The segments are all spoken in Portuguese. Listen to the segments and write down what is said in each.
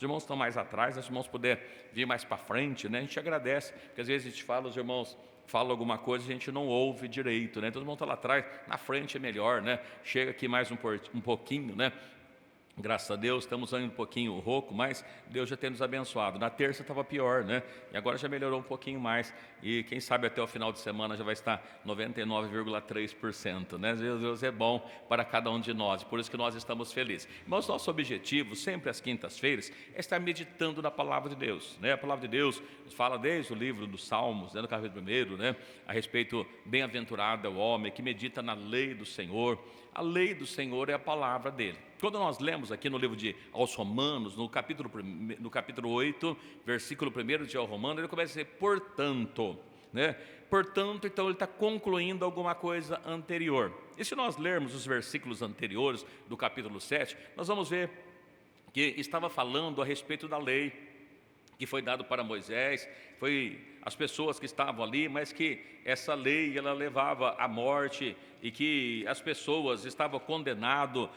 Os irmãos estão mais atrás, se os irmãos puderem vir mais para frente, né? A gente agradece, porque às vezes a gente fala, os irmãos falam alguma coisa e a gente não ouve direito, né? Todo mundo está lá atrás, na frente é melhor, né? Chega aqui mais um pouquinho, né? Graças a Deus, estamos ainda um pouquinho rouco, mas Deus já tem nos abençoado. Na terça estava pior, né? E agora já melhorou um pouquinho mais. E quem sabe até o final de semana já vai estar 99,3%, né? Deus é bom para cada um de nós, por isso que nós estamos felizes. Mas nosso objetivo, sempre às quintas-feiras, é estar meditando na Palavra de Deus, né? A Palavra de Deus nos fala desde o livro dos Salmos, né? No capítulo 1, né? A respeito, bem-aventurado é o homem que medita na lei do Senhor. A lei do Senhor é a palavra dele. Quando nós lemos aqui no livro aos Romanos, no capítulo 8, versículo 1 de Romanos, ele começa a dizer, portanto, né? Portanto, então ele está concluindo alguma coisa anterior. E se nós lermos os versículos anteriores do capítulo 7, nós vamos ver que estava falando a respeito da lei que foi dado para Moisés, foi as pessoas que estavam ali, mas que essa lei ela levava à morte e que as pessoas estavam condenadas,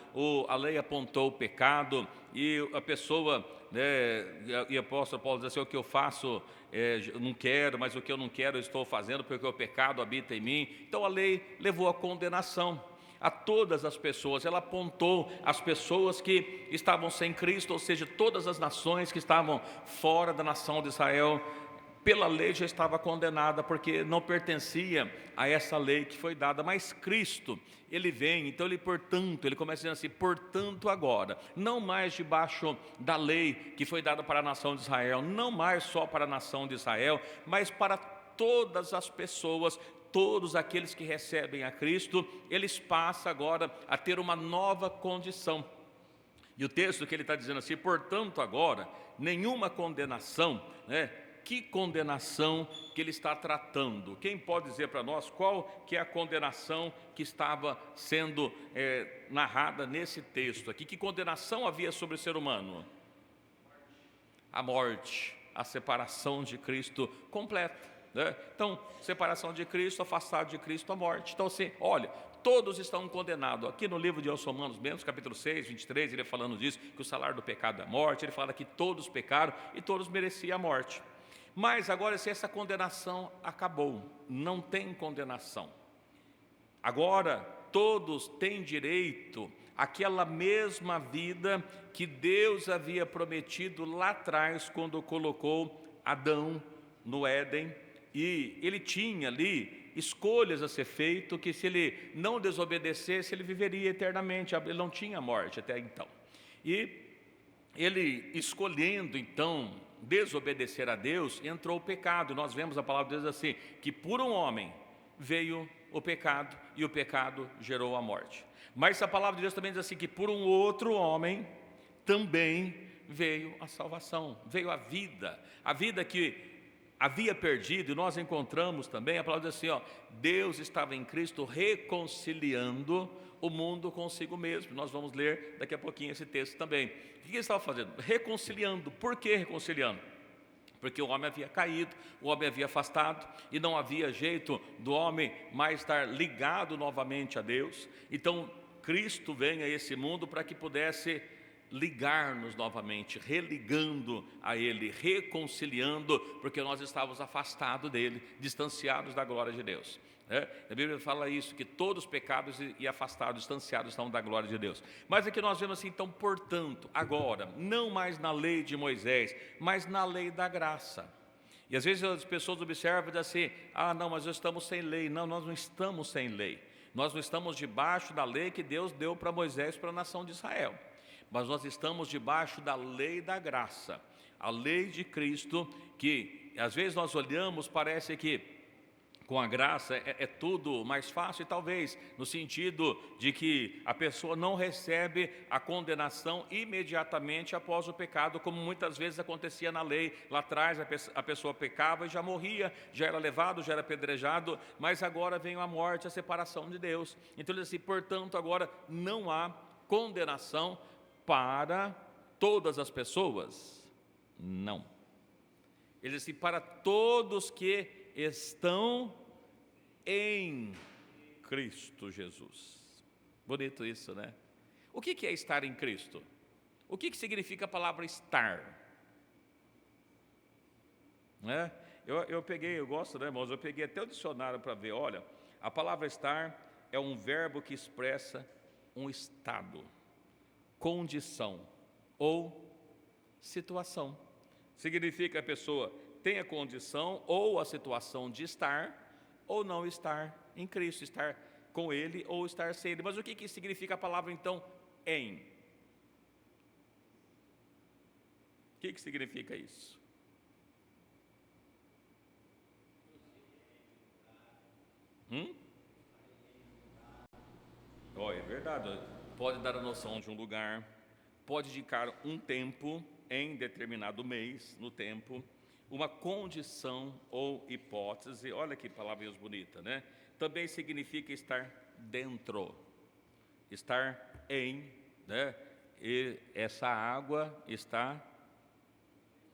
a lei apontou o pecado e a pessoa, né, e o apóstolo Paulo diz assim, o que eu faço eu não quero, mas o que eu não quero eu estou fazendo porque o pecado habita em mim. Então a lei levou à condenação a todas as pessoas, ela apontou as pessoas que estavam sem Cristo, ou seja, todas as nações que estavam fora da nação de Israel, pela lei já estava condenada, porque não pertencia a essa lei que foi dada, mas Cristo, ele vem, então ele começa dizendo assim, portanto agora, não mais debaixo da lei que foi dada para a nação de Israel, não mais só para a nação de Israel, mas para todas as pessoas, todos aqueles que recebem a Cristo, eles passam agora a ter uma nova condição. E o texto que ele está dizendo assim, portanto agora, nenhuma condenação, né? Que condenação que ele está tratando? Quem pode dizer para nós qual que é a condenação que estava sendo narrada nesse texto aqui? Que condenação havia sobre o ser humano? A morte, a separação de Cristo completa, né? Então, separação de Cristo, afastado de Cristo, a morte. Então assim, olha, todos estão condenados. Aqui no livro de Romanos, capítulo 6, 23, ele é falando disso, que o salário do pecado é a morte. Ele fala que todos pecaram e todos mereciam a morte. Mas agora, se essa condenação acabou, não tem condenação. Agora, todos têm direito àquela mesma vida que Deus havia prometido lá atrás, quando colocou Adão no Éden. E ele tinha ali escolhas a ser feito, que se ele não desobedecesse, ele viveria eternamente, ele não tinha morte até então. E ele escolhendo então desobedecer a Deus, entrou o pecado. Nós vemos a palavra de Deus assim, que por um homem veio o pecado e o pecado gerou a morte. Mas a palavra de Deus também diz assim, que por um outro homem também veio a salvação, veio a vida que havia perdido, e nós encontramos também, a palavra diz assim, Deus estava em Cristo reconciliando o mundo consigo mesmo. Nós vamos ler daqui a pouquinho esse texto também. O que ele estava fazendo? Reconciliando. Por que reconciliando? Porque o homem havia caído, o homem havia afastado, e não havia jeito do homem mais estar ligado novamente a Deus. Então Cristo vem a esse mundo para que pudesse ligar-nos novamente, religando a Ele, reconciliando, porque nós estávamos afastados dEle, distanciados da glória de Deus. A Bíblia fala isso, que todos os pecados e afastados, distanciados estão da glória de Deus. Mas aqui nós vemos assim, então, portanto, agora, não mais na lei de Moisés, mas na lei da graça. E às vezes as pessoas observam e dizem assim, não, mas nós estamos sem lei. Não, nós não estamos sem lei. Nós não estamos debaixo da lei que Deus deu para Moisés, para a nação de Israel. Mas nós estamos debaixo da lei da graça, a lei de Cristo, que às vezes nós olhamos, parece que com a graça é tudo mais fácil, e talvez no sentido de que a pessoa não recebe a condenação imediatamente após o pecado, como muitas vezes acontecia na lei. Lá atrás a pessoa pecava e já morria, já era levado, já era apedrejado, mas agora vem a morte, a separação de Deus. Então ele diz assim, portanto agora não há condenação para todas as pessoas? Não. Ele diz assim, para todos que estão em Cristo Jesus. Bonito isso, né? O que é estar em Cristo? O que significa a palavra estar? Né? Eu gosto, né, irmãos? Eu peguei até o dicionário para ver. Olha, a palavra estar é um verbo que expressa um estado, condição ou situação. Significa que a pessoa tem a condição ou a situação de estar ou não estar em Cristo, estar com Ele ou estar sem Ele. Mas o que significa a palavra, então, em? O que significa isso? É verdade, pode dar a noção de um lugar, pode indicar um tempo em determinado mês, no tempo, uma condição ou hipótese. Olha que palavra bonita, né? Também significa estar dentro, estar em, né? E essa água está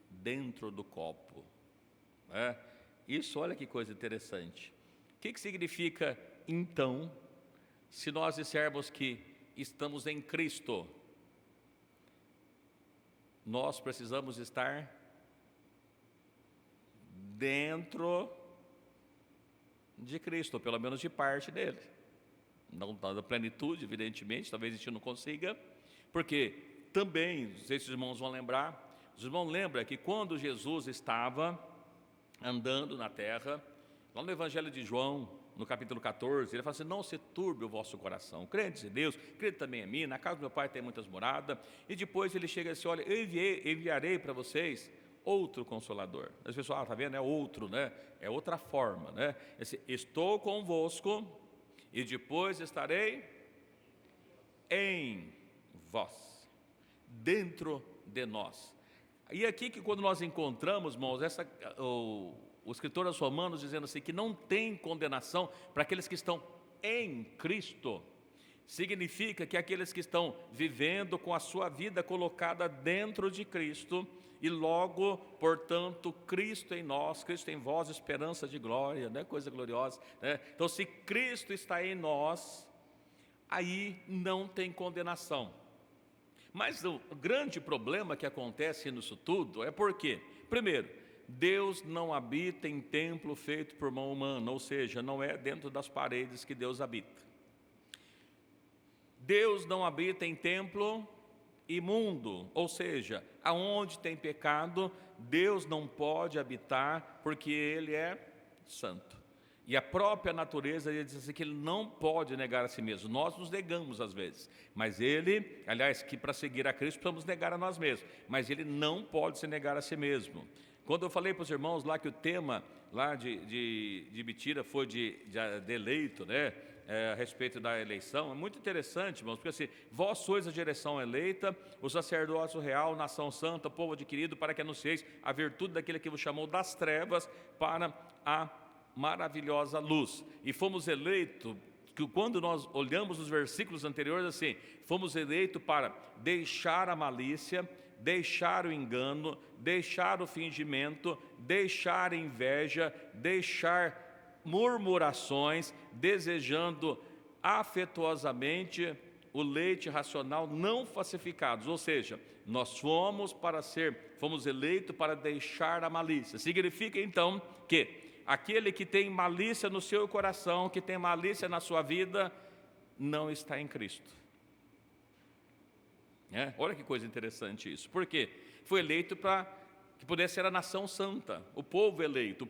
dentro do copo, né? Isso, olha que coisa interessante. O que significa, então, se nós dissermos que estamos em Cristo? Nós precisamos estar dentro de Cristo, ou pelo menos de parte dele. Não da plenitude, evidentemente, talvez a gente não consiga, porque também, não sei se os irmãos vão lembrar, os irmãos lembram que quando Jesus estava andando na terra, lá no Evangelho de João, no capítulo 14, ele fala assim: não se turbe o vosso coração, crentes em Deus, crede também em mim, na casa do meu pai tem muitas moradas. E depois ele chega assim: olha, eu enviarei para vocês outro Consolador. As pessoas, está vendo, é outro, né? É outra forma, né? Estou convosco e depois estarei em vós, dentro de nós. E aqui que quando nós encontramos, irmãos, o escritor aos Romanos dizendo assim, que não tem condenação para aqueles que estão em Cristo, significa que aqueles que estão vivendo com a sua vida colocada dentro de Cristo, e logo, portanto, Cristo em nós, Cristo em vós, esperança de glória, né? Coisa gloriosa, né? Então, se Cristo está em nós, aí não tem condenação. Mas o grande problema que acontece nisso tudo é porque, primeiro, Deus não habita em templo feito por mão humana, ou seja, não é dentro das paredes que Deus habita. Deus não habita em templo imundo, ou seja, aonde tem pecado, Deus não pode habitar, porque Ele é santo. E a própria natureza, ele diz assim, que Ele não pode negar a si mesmo. Nós nos negamos às vezes, mas Ele, aliás, que para seguir a Cristo precisamos negar a nós mesmos, mas Ele não pode se negar a si mesmo. Quando eu falei para os irmãos lá que o tema lá de Bitira foi de eleito, né? A respeito da eleição, é muito interessante, irmãos, porque assim, vós sois a direção eleita, o sacerdócio real, nação santa, povo adquirido, para que anuncieis a virtude daquele que vos chamou das trevas para a maravilhosa luz. E fomos eleitos, que quando nós olhamos os versículos anteriores, assim, fomos eleitos para deixar a malícia, deixar o engano, deixar o fingimento, deixar a inveja, deixar murmurações, desejando afetuosamente o leite racional, não falsificados. Ou seja, nós fomos eleitos para deixar a malícia. Significa então que aquele que tem malícia no seu coração, que tem malícia na sua vida, não está em Cristo. Olha que coisa interessante isso. Por quê? Foi eleito para que pudesse ser a nação santa, o povo eleito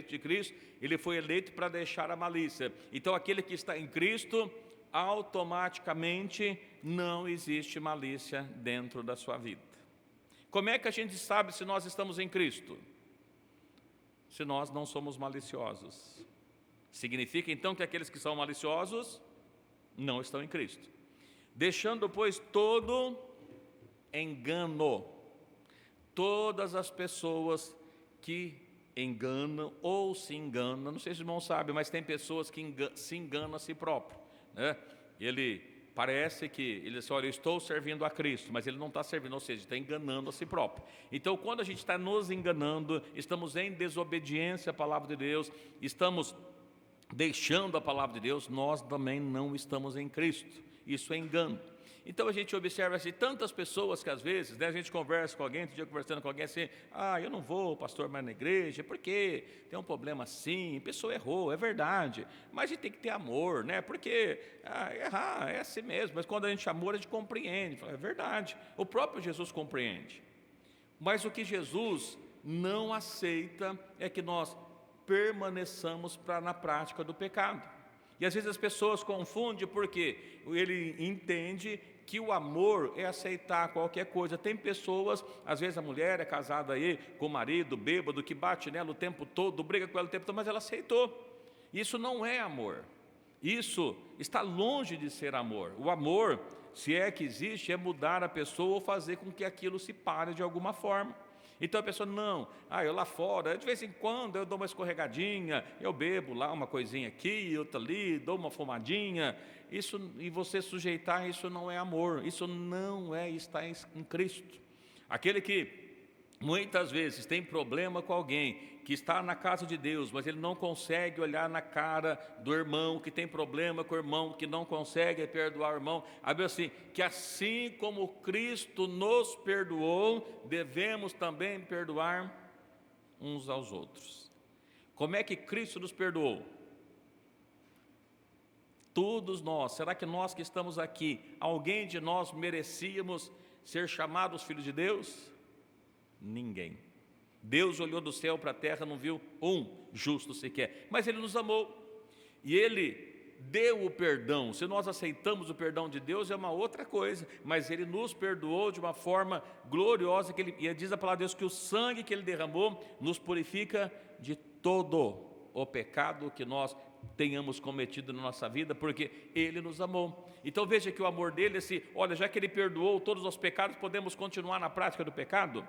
de Cristo, ele foi eleito para deixar a malícia. Então aquele que está em Cristo, automaticamente não existe malícia dentro da sua vida. Como é que a gente sabe se nós estamos em Cristo? Se nós não somos maliciosos. Significa então que aqueles que são maliciosos não estão em Cristo. Deixando, pois, todo engano, todas as pessoas que enganam ou se enganam, não sei se os irmãos sabem, mas tem pessoas que se enganam a si próprio, né? Ele parece que, ele diz, olha, eu estou servindo a Cristo, mas ele não está servindo, ou seja, está enganando a si próprio. Então, quando a gente está nos enganando, estamos em desobediência à palavra de Deus, estamos deixando a palavra de Deus, nós também não estamos em Cristo. Isso é engano. Então a gente observa assim, tantas pessoas que às vezes, né, a gente conversa com alguém, outro dia conversando com alguém assim, eu não vou, pastor, mais na igreja, porque tem um problema assim, a pessoa errou, é verdade, mas a gente tem que ter amor, né? Porque errar é assim mesmo, mas quando a gente amor, a gente compreende, fala, é verdade, o próprio Jesus compreende. Mas o que Jesus não aceita é que nós permaneçamos na prática do pecado. E às vezes as pessoas confundem porque ele entende que o amor é aceitar qualquer coisa. Tem pessoas, às vezes a mulher é casada aí com o marido bêbado, que bate nela o tempo todo, briga com ela o tempo todo, mas ela aceitou. Isso não é amor. Isso está longe de ser amor. O amor, se é que existe, é mudar a pessoa ou fazer com que aquilo se pare de alguma forma. Então a pessoa, não, eu lá fora, de vez em quando eu dou uma escorregadinha, eu bebo lá uma coisinha aqui, outra ali, dou uma fumadinha, isso, e você sujeitar, isso não é amor, isso não é estar em Cristo. Aquele que muitas vezes tem problema com alguém que está na casa de Deus, mas ele não consegue olhar na cara do irmão que tem problema com o irmão, que não consegue perdoar o irmão. A Bíblia assim, que assim como Cristo nos perdoou, devemos também perdoar uns aos outros. Como é que Cristo nos perdoou? Todos nós, será que nós que estamos aqui, alguém de nós merecíamos ser chamados filhos de Deus? Ninguém. Deus olhou do céu para a terra, não viu um justo sequer, mas Ele nos amou, e Ele deu o perdão. Se nós aceitamos o perdão de Deus é uma outra coisa, mas Ele nos perdoou de uma forma gloriosa, e diz a palavra de Deus que o sangue que Ele derramou nos purifica de todo o pecado que nós tenhamos cometido na nossa vida, porque Ele nos amou. Então veja que o amor dele é olha, já que Ele perdoou todos os pecados, podemos continuar na prática do pecado?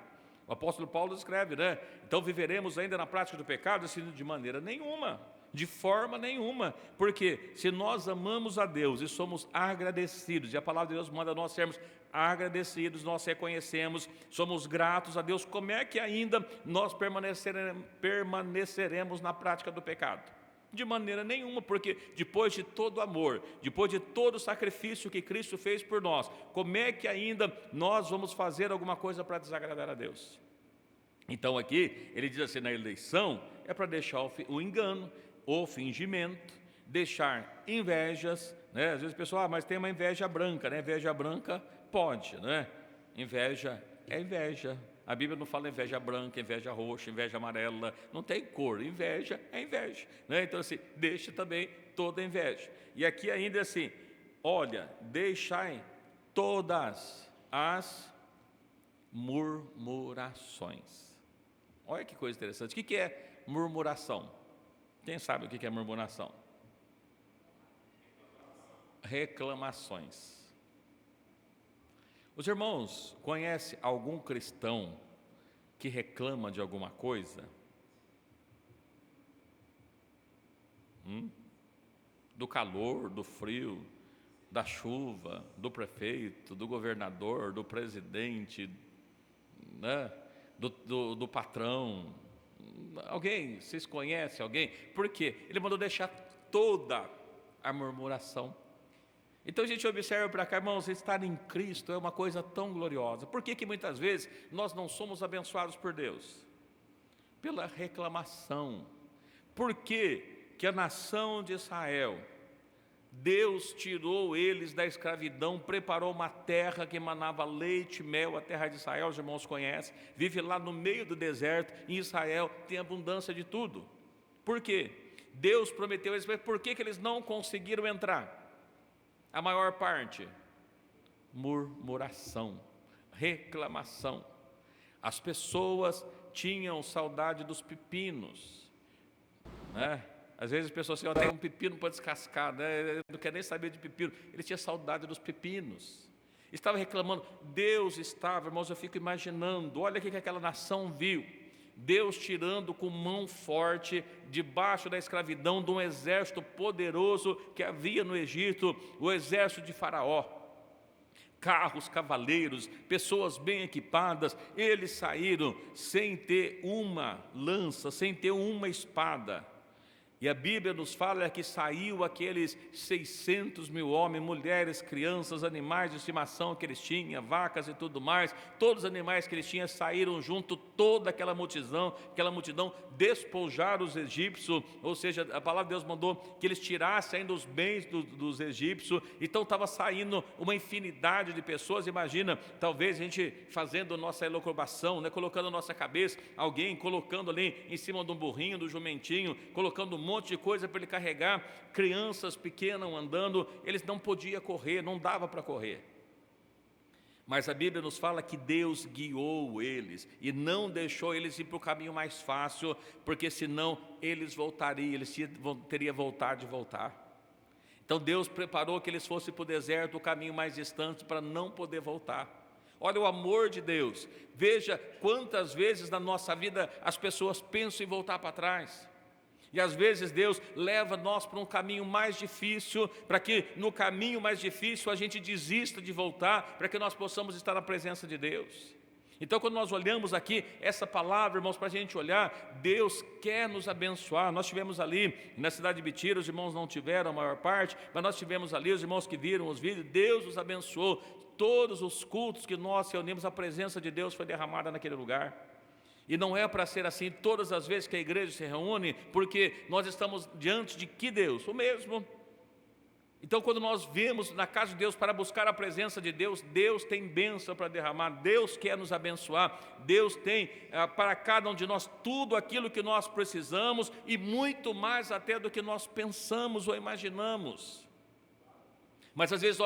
O apóstolo Paulo escreve, né? Então viveremos ainda na prática do pecado? Assim, de maneira nenhuma, de forma nenhuma, porque se nós amamos a Deus e somos agradecidos, e a palavra de Deus manda nós sermos agradecidos, nós reconhecemos, somos gratos a Deus, como é que ainda nós permaneceremos na prática do pecado? De maneira nenhuma, porque depois de todo amor, depois de todo o sacrifício que Cristo fez por nós, como é que ainda nós vamos fazer alguma coisa para desagradar a Deus? Então aqui, ele diz assim, na eleição, é para deixar o engano, o fingimento, deixar invejas, né? Às vezes o pessoal, mas tem uma inveja branca, né? Inveja branca pode, né? Inveja é inveja. A Bíblia não fala inveja branca, inveja roxa, inveja amarela, não tem cor, inveja é inveja, né? Então assim, deixe também toda inveja. E aqui ainda assim, olha, deixai todas as murmurações. Olha que coisa interessante, o que é murmuração? Quem sabe o que é murmuração? Reclamações. Os irmãos conhecem algum cristão que reclama de alguma coisa? Do calor, do frio, da chuva, do prefeito, do governador, do presidente, né? do patrão. Alguém, vocês conhecem alguém? Por quê? Ele mandou deixar toda a murmuração. Então a gente observa para cá, irmãos, estar em Cristo é uma coisa tão gloriosa. Por que muitas vezes nós não somos abençoados por Deus? Pela reclamação. Por que a nação de Israel, Deus tirou eles da escravidão, preparou uma terra que emanava leite e mel, a terra de Israel, os irmãos conhecem, vive lá no meio do deserto, em Israel tem abundância de tudo. Por quê? Deus prometeu eles, mas por que eles não conseguiram entrar? A maior parte, murmuração, reclamação. As pessoas tinham saudade dos pepinos, né? Às vezes as pessoas assim, tem um pepino para descascar, né? Não quer nem saber de pepino. Ele tinha saudade dos pepinos. Estava reclamando, Deus estava, irmãos, eu fico imaginando, olha o que aquela nação viu. Deus tirando com mão forte, debaixo da escravidão, de um exército poderoso que havia no Egito, o exército de Faraó. Carros, cavaleiros, pessoas bem equipadas, eles saíram sem ter uma lança, sem ter uma espada. E a Bíblia nos fala que saiu aqueles 600 mil homens, mulheres, crianças, animais de estimação que eles tinham, vacas e tudo mais, todos os animais que eles tinham saíram junto, toda aquela multidão despojaram os egípcios, ou seja, a palavra de Deus mandou que eles tirassem ainda os bens dos egípcios, então estava saindo uma infinidade de pessoas. Imagina, talvez a gente fazendo nossa elocubração, né, colocando a nossa cabeça, alguém colocando ali em cima de um burrinho, do jumentinho, colocando um monte de coisa para ele carregar, crianças pequenas andando, eles não podiam correr, não dava para correr. Mas a Bíblia nos fala que Deus guiou eles e não deixou eles ir para o caminho mais fácil, porque senão eles voltariam, eles teriam vontade de voltar. Então Deus preparou que eles fossem para o deserto, o caminho mais distante, para não poder voltar. Olha o amor de Deus, veja quantas vezes na nossa vida as pessoas pensam em voltar para trás. E às vezes Deus leva nós para um caminho mais difícil, para que no caminho mais difícil a gente desista de voltar, para que nós possamos estar na presença de Deus. Então, quando nós olhamos aqui essa palavra, irmãos, para a gente olhar, Deus quer nos abençoar. Nós tivemos ali na cidade de Betira, os irmãos não tiveram a maior parte, mas nós tivemos ali os irmãos que viram os vídeos. Deus nos abençoou. Todos os cultos que nós reunimos, a presença de Deus foi derramada naquele lugar. E não é para ser assim todas as vezes que a igreja se reúne, porque nós estamos diante de que Deus? O mesmo. Então, quando nós vemos na casa de Deus para buscar a presença de Deus, Deus tem bênção para derramar, Deus quer nos abençoar, Deus tem para cada um de nós tudo aquilo que nós precisamos e muito mais até do que nós pensamos ou imaginamos. Mas às vezes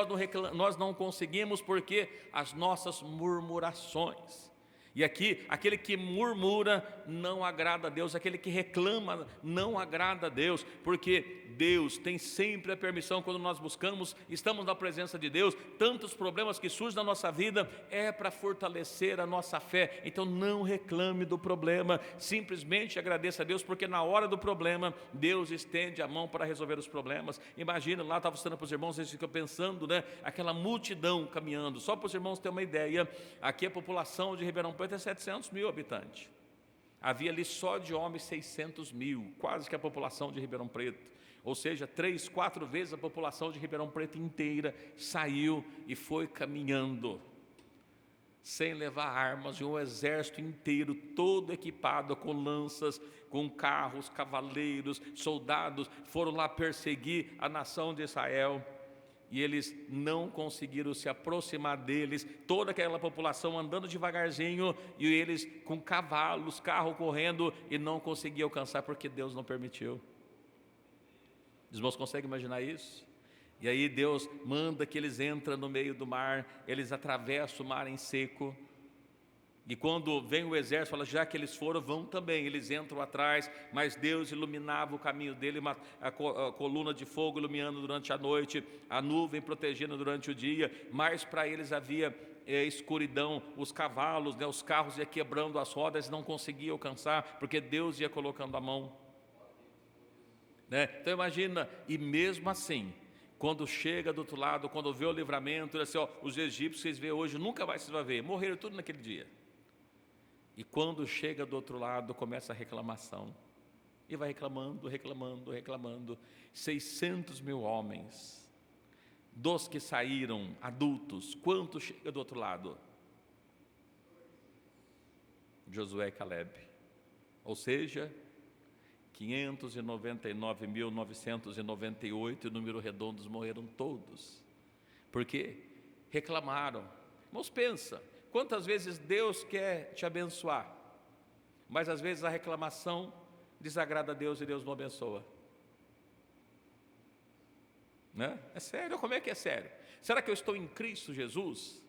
nós não conseguimos porque as nossas murmurações. E aqui, aquele que murmura não agrada a Deus, aquele que reclama não agrada a Deus, porque Deus tem sempre a permissão quando nós buscamos, estamos na presença de Deus, tantos problemas que surgem na nossa vida, é para fortalecer a nossa fé. Então não reclame do problema, simplesmente agradeça a Deus, porque na hora do problema, Deus estende a mão para resolver os problemas. Imagina, lá estava mostrando para os irmãos, eles ficam pensando, né, aquela multidão caminhando, só para os irmãos terem uma ideia, aqui a população de Ribeirão Preto é 700 mil habitantes, havia ali só de homens 600 mil, quase que a população de Ribeirão Preto, ou seja, 3, 4 vezes a população de Ribeirão Preto inteira saiu e foi caminhando, sem levar armas, e um exército inteiro, todo equipado com lanças, com carros, cavaleiros, soldados, foram lá perseguir a nação de Israel. E eles não conseguiram se aproximar deles, toda aquela população andando devagarzinho, e eles com cavalos, carro correndo, e não conseguiam alcançar, porque Deus não permitiu. Os irmãos conseguem imaginar isso? E aí Deus manda que eles entrem no meio do mar, eles atravessam o mar em seco, e quando vem o exército, fala, já que eles foram, vão também, eles entram atrás, mas Deus iluminava o caminho dele, a coluna de fogo iluminando durante a noite, a nuvem protegendo durante o dia, mas para eles havia escuridão, os cavalos, né, os carros iam quebrando as rodas, não conseguiam alcançar, porque Deus ia colocando a mão, né? Então imagina, e mesmo assim, quando chega do outro lado, quando vê o livramento, assim, ó, os egípcios que vocês vê hoje, nunca mais vocês vão ver, morreram tudo naquele dia. E quando chega do outro lado, começa a reclamação. E vai reclamando, reclamando, reclamando. 600 mil homens, dos que saíram adultos, quanto chega do outro lado? Josué e Caleb. Ou seja, 599.998, número redondos, morreram todos. Por quê? Reclamaram. Irmãos, pensa. Quantas vezes Deus quer te abençoar, mas às vezes a reclamação desagrada a Deus e Deus não abençoa, né? É sério? Como é que é sério? Será que eu estou em Cristo Jesus?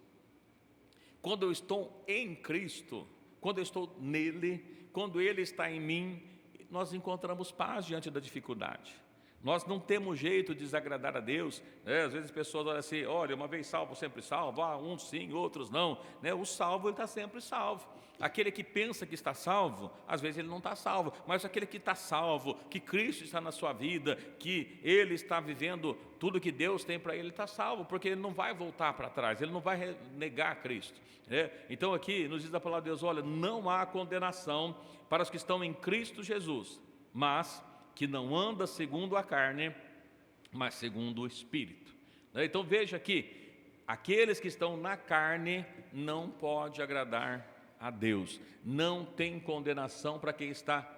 Quando eu estou em Cristo, quando eu estou nele, quando Ele está em mim, nós encontramos paz diante da dificuldade. Nós não temos jeito de desagradar a Deus, né? Às vezes as pessoas olham assim, olha, uma vez salvo, sempre salvo, uns sim, outros não, né? O salvo, ele está sempre salvo. Aquele que pensa que está salvo, às vezes ele não está salvo, mas aquele que está salvo, que Cristo está na sua vida, que ele está vivendo tudo que Deus tem para ele, está salvo, porque ele não vai voltar para trás, ele não vai negar Cristo, né? Então aqui nos diz a palavra de Deus, olha, não há condenação para os que estão em Cristo Jesus, mas que não anda segundo a carne, mas segundo o Espírito. Então veja aqui, aqueles que estão na carne não pode agradar a Deus. Não tem condenação para quem está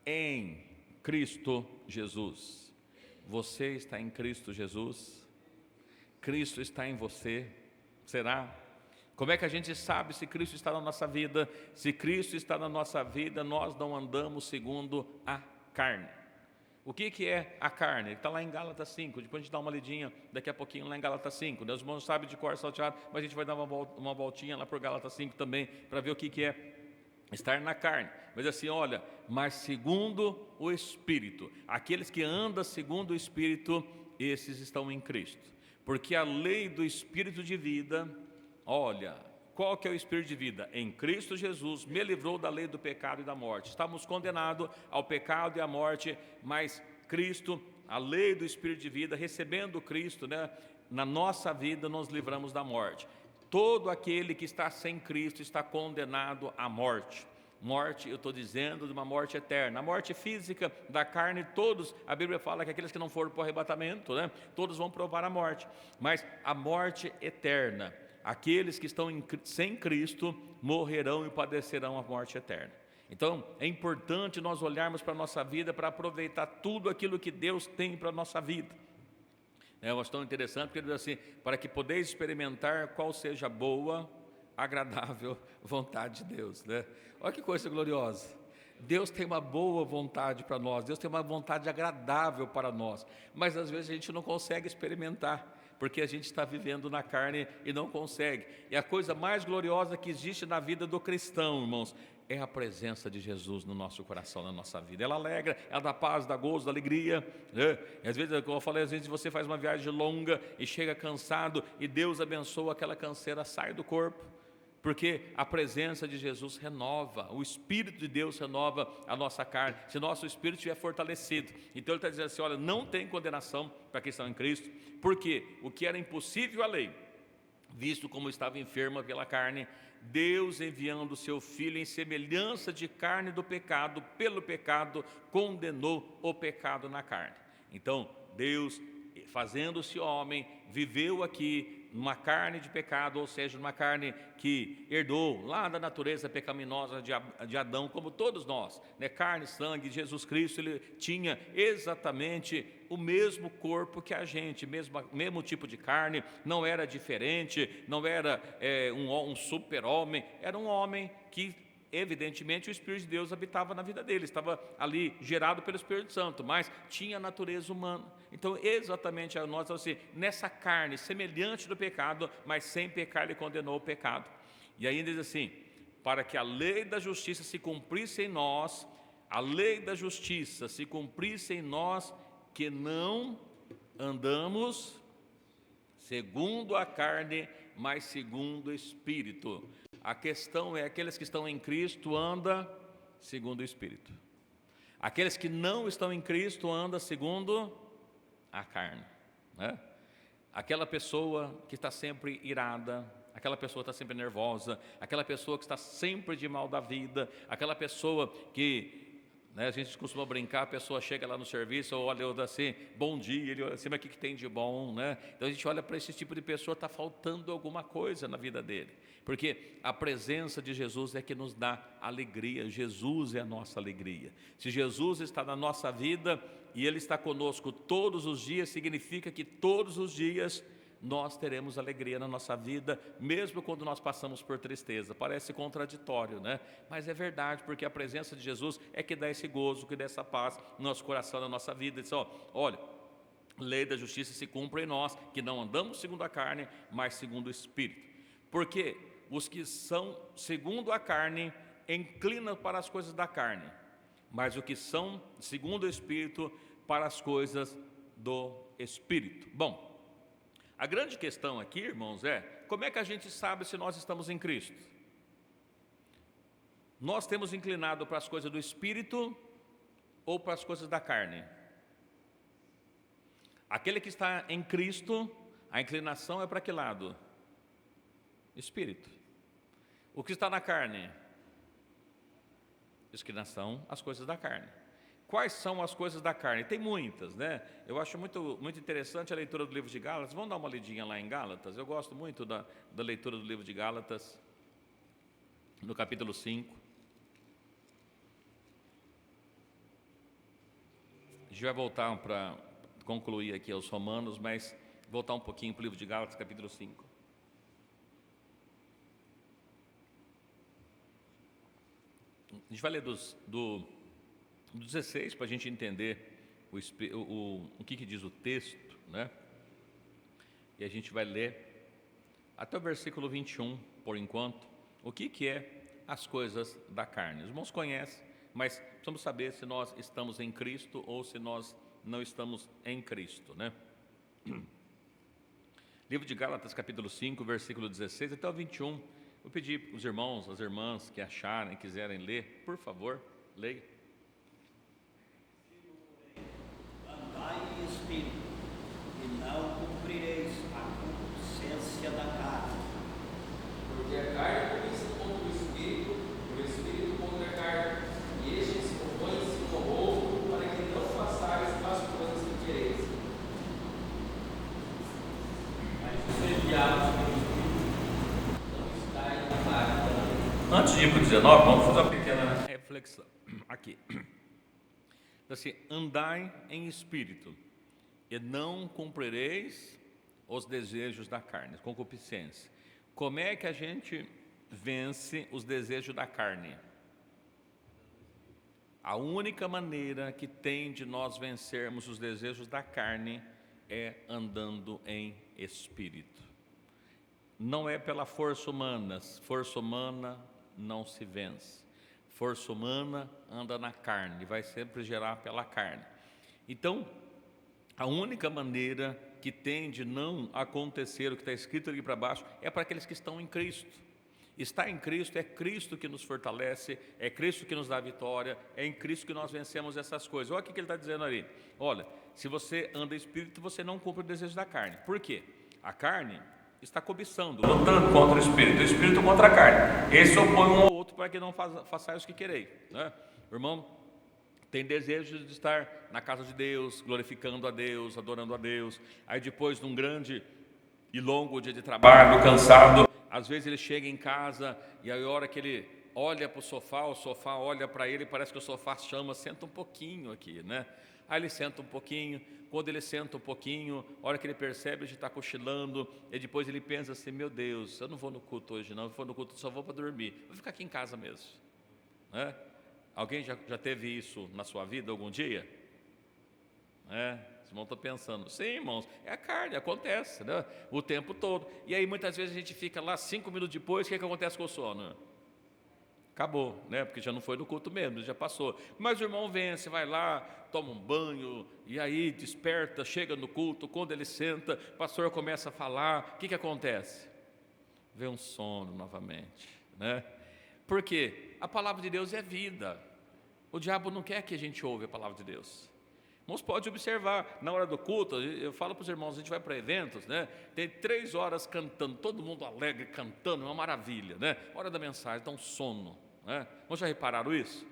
em Cristo Jesus. Você está em Cristo Jesus? Cristo está em você? Será? Como é que a gente sabe se Cristo está na nossa vida? Se Cristo está na nossa vida, nós não andamos segundo a carne. O que é a carne? Está lá em Gálatas 5, depois a gente dá uma lidinha daqui a pouquinho lá em Gálatas 5. Os irmãos sabem de cor salteado, mas a gente vai dar uma voltinha lá por Gálatas 5 também, para ver o que é estar na carne. Mas assim, olha, mas segundo o Espírito, aqueles que andam segundo o Espírito, esses estão em Cristo. Porque a lei do Espírito de vida, olha, qual que é o Espírito de vida? Em Cristo Jesus me livrou da lei do pecado e da morte. Estávamos condenados ao pecado e à morte, mas Cristo, a lei do Espírito de vida, recebendo Cristo, na nossa vida nos livramos da morte. Todo aquele que está sem Cristo está condenado à morte. Morte, eu estou dizendo, de uma morte eterna. A morte física da carne, todos, a Bíblia fala que aqueles que não foram para o arrebatamento, todos vão provar a morte. Mas a morte eterna, aqueles que estão sem Cristo morrerão e padecerão a morte eterna. Então é importante nós olharmos para a nossa vida para aproveitar tudo aquilo que Deus tem para a nossa vida. É uma questão interessante, porque ele diz assim, para que podeis experimentar qual seja a boa, agradável vontade de Deus. Olha que coisa gloriosa. Deus tem uma boa vontade para nós, Deus tem uma vontade agradável para nós, mas às vezes a gente não consegue experimentar, porque a gente está vivendo na carne e não consegue. E a coisa mais gloriosa que existe na vida do cristão, irmãos, é a presença de Jesus no nosso coração, na nossa vida. Ela alegra, ela dá paz, dá gozo, dá alegria. E às vezes, como eu falei, às vezes você faz uma viagem longa e chega cansado e Deus abençoa, aquela canseira sai do corpo, porque a presença de Jesus renova, o Espírito de Deus renova a nossa carne, se nosso Espírito estiver fortalecido. Então ele está dizendo assim, olha, não tem condenação para quem está em Cristo, porque o que era impossível à lei, visto como estava enferma pela carne, Deus enviando o seu Filho em semelhança de carne do pecado, pelo pecado, condenou o pecado na carne. Então Deus, fazendo-se homem, viveu aqui numa carne de pecado, ou seja, numa carne que herdou lá da natureza pecaminosa de Adão, como todos nós, carne, sangue. Jesus Cristo, ele tinha exatamente o mesmo corpo que a gente, mesmo tipo de carne, não era diferente, não era um super-homem, era um homem que evidentemente o Espírito de Deus habitava na vida dele, estava ali gerado pelo Espírito Santo, mas tinha a natureza humana. Então exatamente nós, assim, nessa carne semelhante do pecado, mas sem pecar ele condenou o pecado. E ainda diz assim, para que a lei da justiça se cumprisse em nós, a lei da justiça se cumprisse em nós, que não andamos segundo a carne, mas segundo o Espírito. A questão é, aqueles que estão em Cristo andam segundo o Espírito. Aqueles que não estão em Cristo andam segundo a carne. Aquela pessoa que está sempre irada, aquela pessoa que está sempre nervosa, aquela pessoa que está sempre de mal da vida, aquela pessoa que, a gente costuma brincar, a pessoa chega lá no serviço, olha assim, bom dia, ele olha assim, mas o que tem de bom, Então a gente olha para esse tipo de pessoa, está faltando alguma coisa na vida dele, porque a presença de Jesus é que nos dá alegria, Jesus é a nossa alegria. Se Jesus está na nossa vida e Ele está conosco todos os dias, significa que todos os dias nós teremos alegria na nossa vida, mesmo quando nós passamos por tristeza. Parece contraditório, mas é verdade, porque a presença de Jesus é que dá esse gozo, que dá essa paz no nosso coração, na nossa vida. Diz, olha, lei da justiça se cumpre em nós, que não andamos segundo a carne, mas segundo o Espírito. Porque os que são segundo a carne inclinam para as coisas da carne, mas os que são segundo o Espírito para as coisas do Espírito. Bom, a grande questão aqui, irmãos, é como é que a gente sabe se nós estamos em Cristo? Nós temos inclinado para as coisas do Espírito ou para as coisas da carne? Aquele que está em Cristo, a inclinação é para que lado? Espírito. O que está na carne? Inclinação às coisas da carne. Quais são as coisas da carne? Tem muitas, né? Eu acho muito interessante a leitura do livro de Gálatas. Vamos dar uma lidinha lá em Gálatas? Eu gosto muito da leitura do livro de Gálatas, no capítulo 5. A gente vai voltar para concluir aqui aos Romanos, mas voltar um pouquinho para o livro de Gálatas, capítulo 5. A gente vai ler do 16 para a gente entender o que diz o texto, né? E a gente vai ler até o versículo 21, por enquanto, o que é as coisas da carne. Os irmãos conhecem, mas precisamos saber se nós estamos em Cristo ou se nós não estamos em Cristo, né? Livro de Gálatas, capítulo 5, versículo 16 até o 21. Vou pedir os irmãos, as irmãs que acharem, quiserem ler, por favor, leia. Andai em espírito, e não cumprireis a concupiscência da carne. Porque a carne cobiça contra o espírito contra a carne, e estes se opõem-se um ao outro, para que não façais as coisas que quereis. Mas os enviados pelo Espírito não estáis na carne. Antes de ir para o 19, vamos fazer uma pequena reflexão aqui. Assim, andai em espírito, e não cumprireis os desejos da carne, concupiscência. Como é que a gente vence os desejos da carne? A única maneira que tem de nós vencermos os desejos da carne é andando em espírito. Não é pela força humana não se vence. Força humana anda na carne, vai sempre gerar pela carne. Então, a única maneira que tem de não acontecer o que está escrito ali para baixo é para aqueles que estão em Cristo. Estar em Cristo é Cristo que nos fortalece, é Cristo que nos dá vitória, é em Cristo que nós vencemos essas coisas. Olha o que ele está dizendo ali. Olha, se você anda em espírito, você não cumpre o desejo da carne. Por quê? A carne está cobiçando, lutando contra o espírito contra a carne. Esse se opõe um ao outro para que não façais o que quereis, né? O irmão tem desejo de estar na casa de Deus, glorificando a Deus, adorando a Deus. Aí depois de um grande e longo dia de trabalho, cansado, às vezes ele chega em casa e aí a hora que ele olha para o sofá olha para ele, parece que o sofá chama, senta um pouquinho aqui, né? Aí ele senta um pouquinho, quando ele senta um pouquinho, a hora que ele percebe, ele está cochilando, e depois ele pensa assim, meu Deus, eu não vou no culto hoje não, eu vou no culto, só vou para dormir, vou ficar aqui em casa mesmo, né? Alguém já teve isso na sua vida algum dia? Os irmãos estão pensando, sim, irmãos, é a carne, acontece, né? O tempo todo, e aí muitas vezes a gente fica lá 5 minutos depois, o que acontece com o sono? Acabou, né? Porque já não foi no culto mesmo, já passou. Mas o irmão vence, vai lá, toma um banho, e aí desperta, chega no culto, quando ele senta, o pastor começa a falar, o que acontece? Vê um sono novamente, né? Por quê? A palavra de Deus é vida. O diabo não quer que a gente ouve a palavra de Deus. Irmãos, pode observar, na hora do culto, eu falo para os irmãos, a gente vai para eventos, né? Tem 3 horas cantando, todo mundo alegre, cantando, é uma maravilha, né? Hora da mensagem, dá um sono, né? Vocês já repararam isso?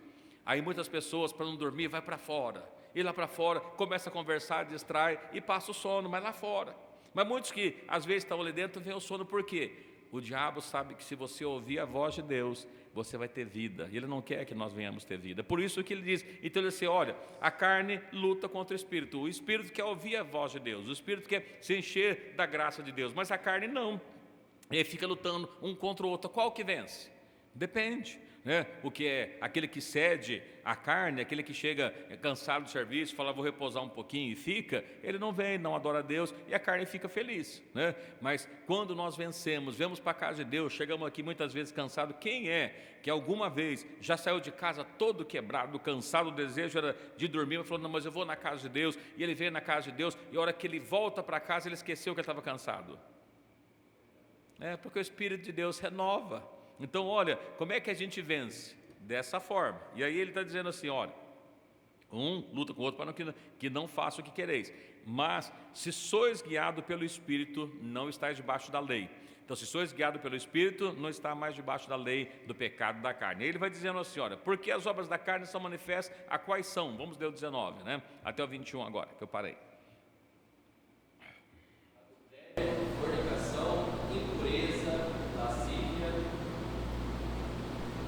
Aí muitas pessoas, para não dormir, vai para fora. E lá para fora, começa a conversar, distrai e passa o sono, mas lá fora. Mas muitos que às vezes estão ali dentro, vem o sono por quê? O diabo sabe que se você ouvir a voz de Deus, você vai ter vida, e Ele não quer que nós venhamos ter vida. Por isso que Ele diz, então Ele diz assim, olha, a carne luta contra o Espírito quer ouvir a voz de Deus, o Espírito quer se encher da graça de Deus, mas a carne não, e aí fica lutando um contra o outro. Qual que vence? Depende, né? O que é aquele que cede à carne, aquele que chega cansado do serviço, fala vou repousar um pouquinho e fica, ele não vem, não adora a Deus e a carne fica feliz, né? Mas quando nós vencemos, vamos para a casa de Deus, chegamos aqui muitas vezes cansado. Quem é que alguma vez já saiu de casa todo quebrado, cansado, o desejo era de dormir, mas falou, não, mas eu vou na casa de Deus, e ele veio na casa de Deus, e a hora que ele volta para casa, ele esqueceu que ele estava cansado. Porque o Espírito de Deus renova. Então, olha, como é que a gente vence? Dessa forma. E aí ele está dizendo assim, olha, Um luta com o outro para que não faça o que quereis. Mas, se sois guiado pelo Espírito, não estáis debaixo da lei. Então, se sois guiado pelo Espírito, não está mais debaixo da lei do pecado da carne. Ele vai dizendo assim, olha, porque as obras da carne são manifestas, a quais são? Vamos ler o 19, né? Até o 21 agora, que eu parei. Fornicação, impureza, lascívia,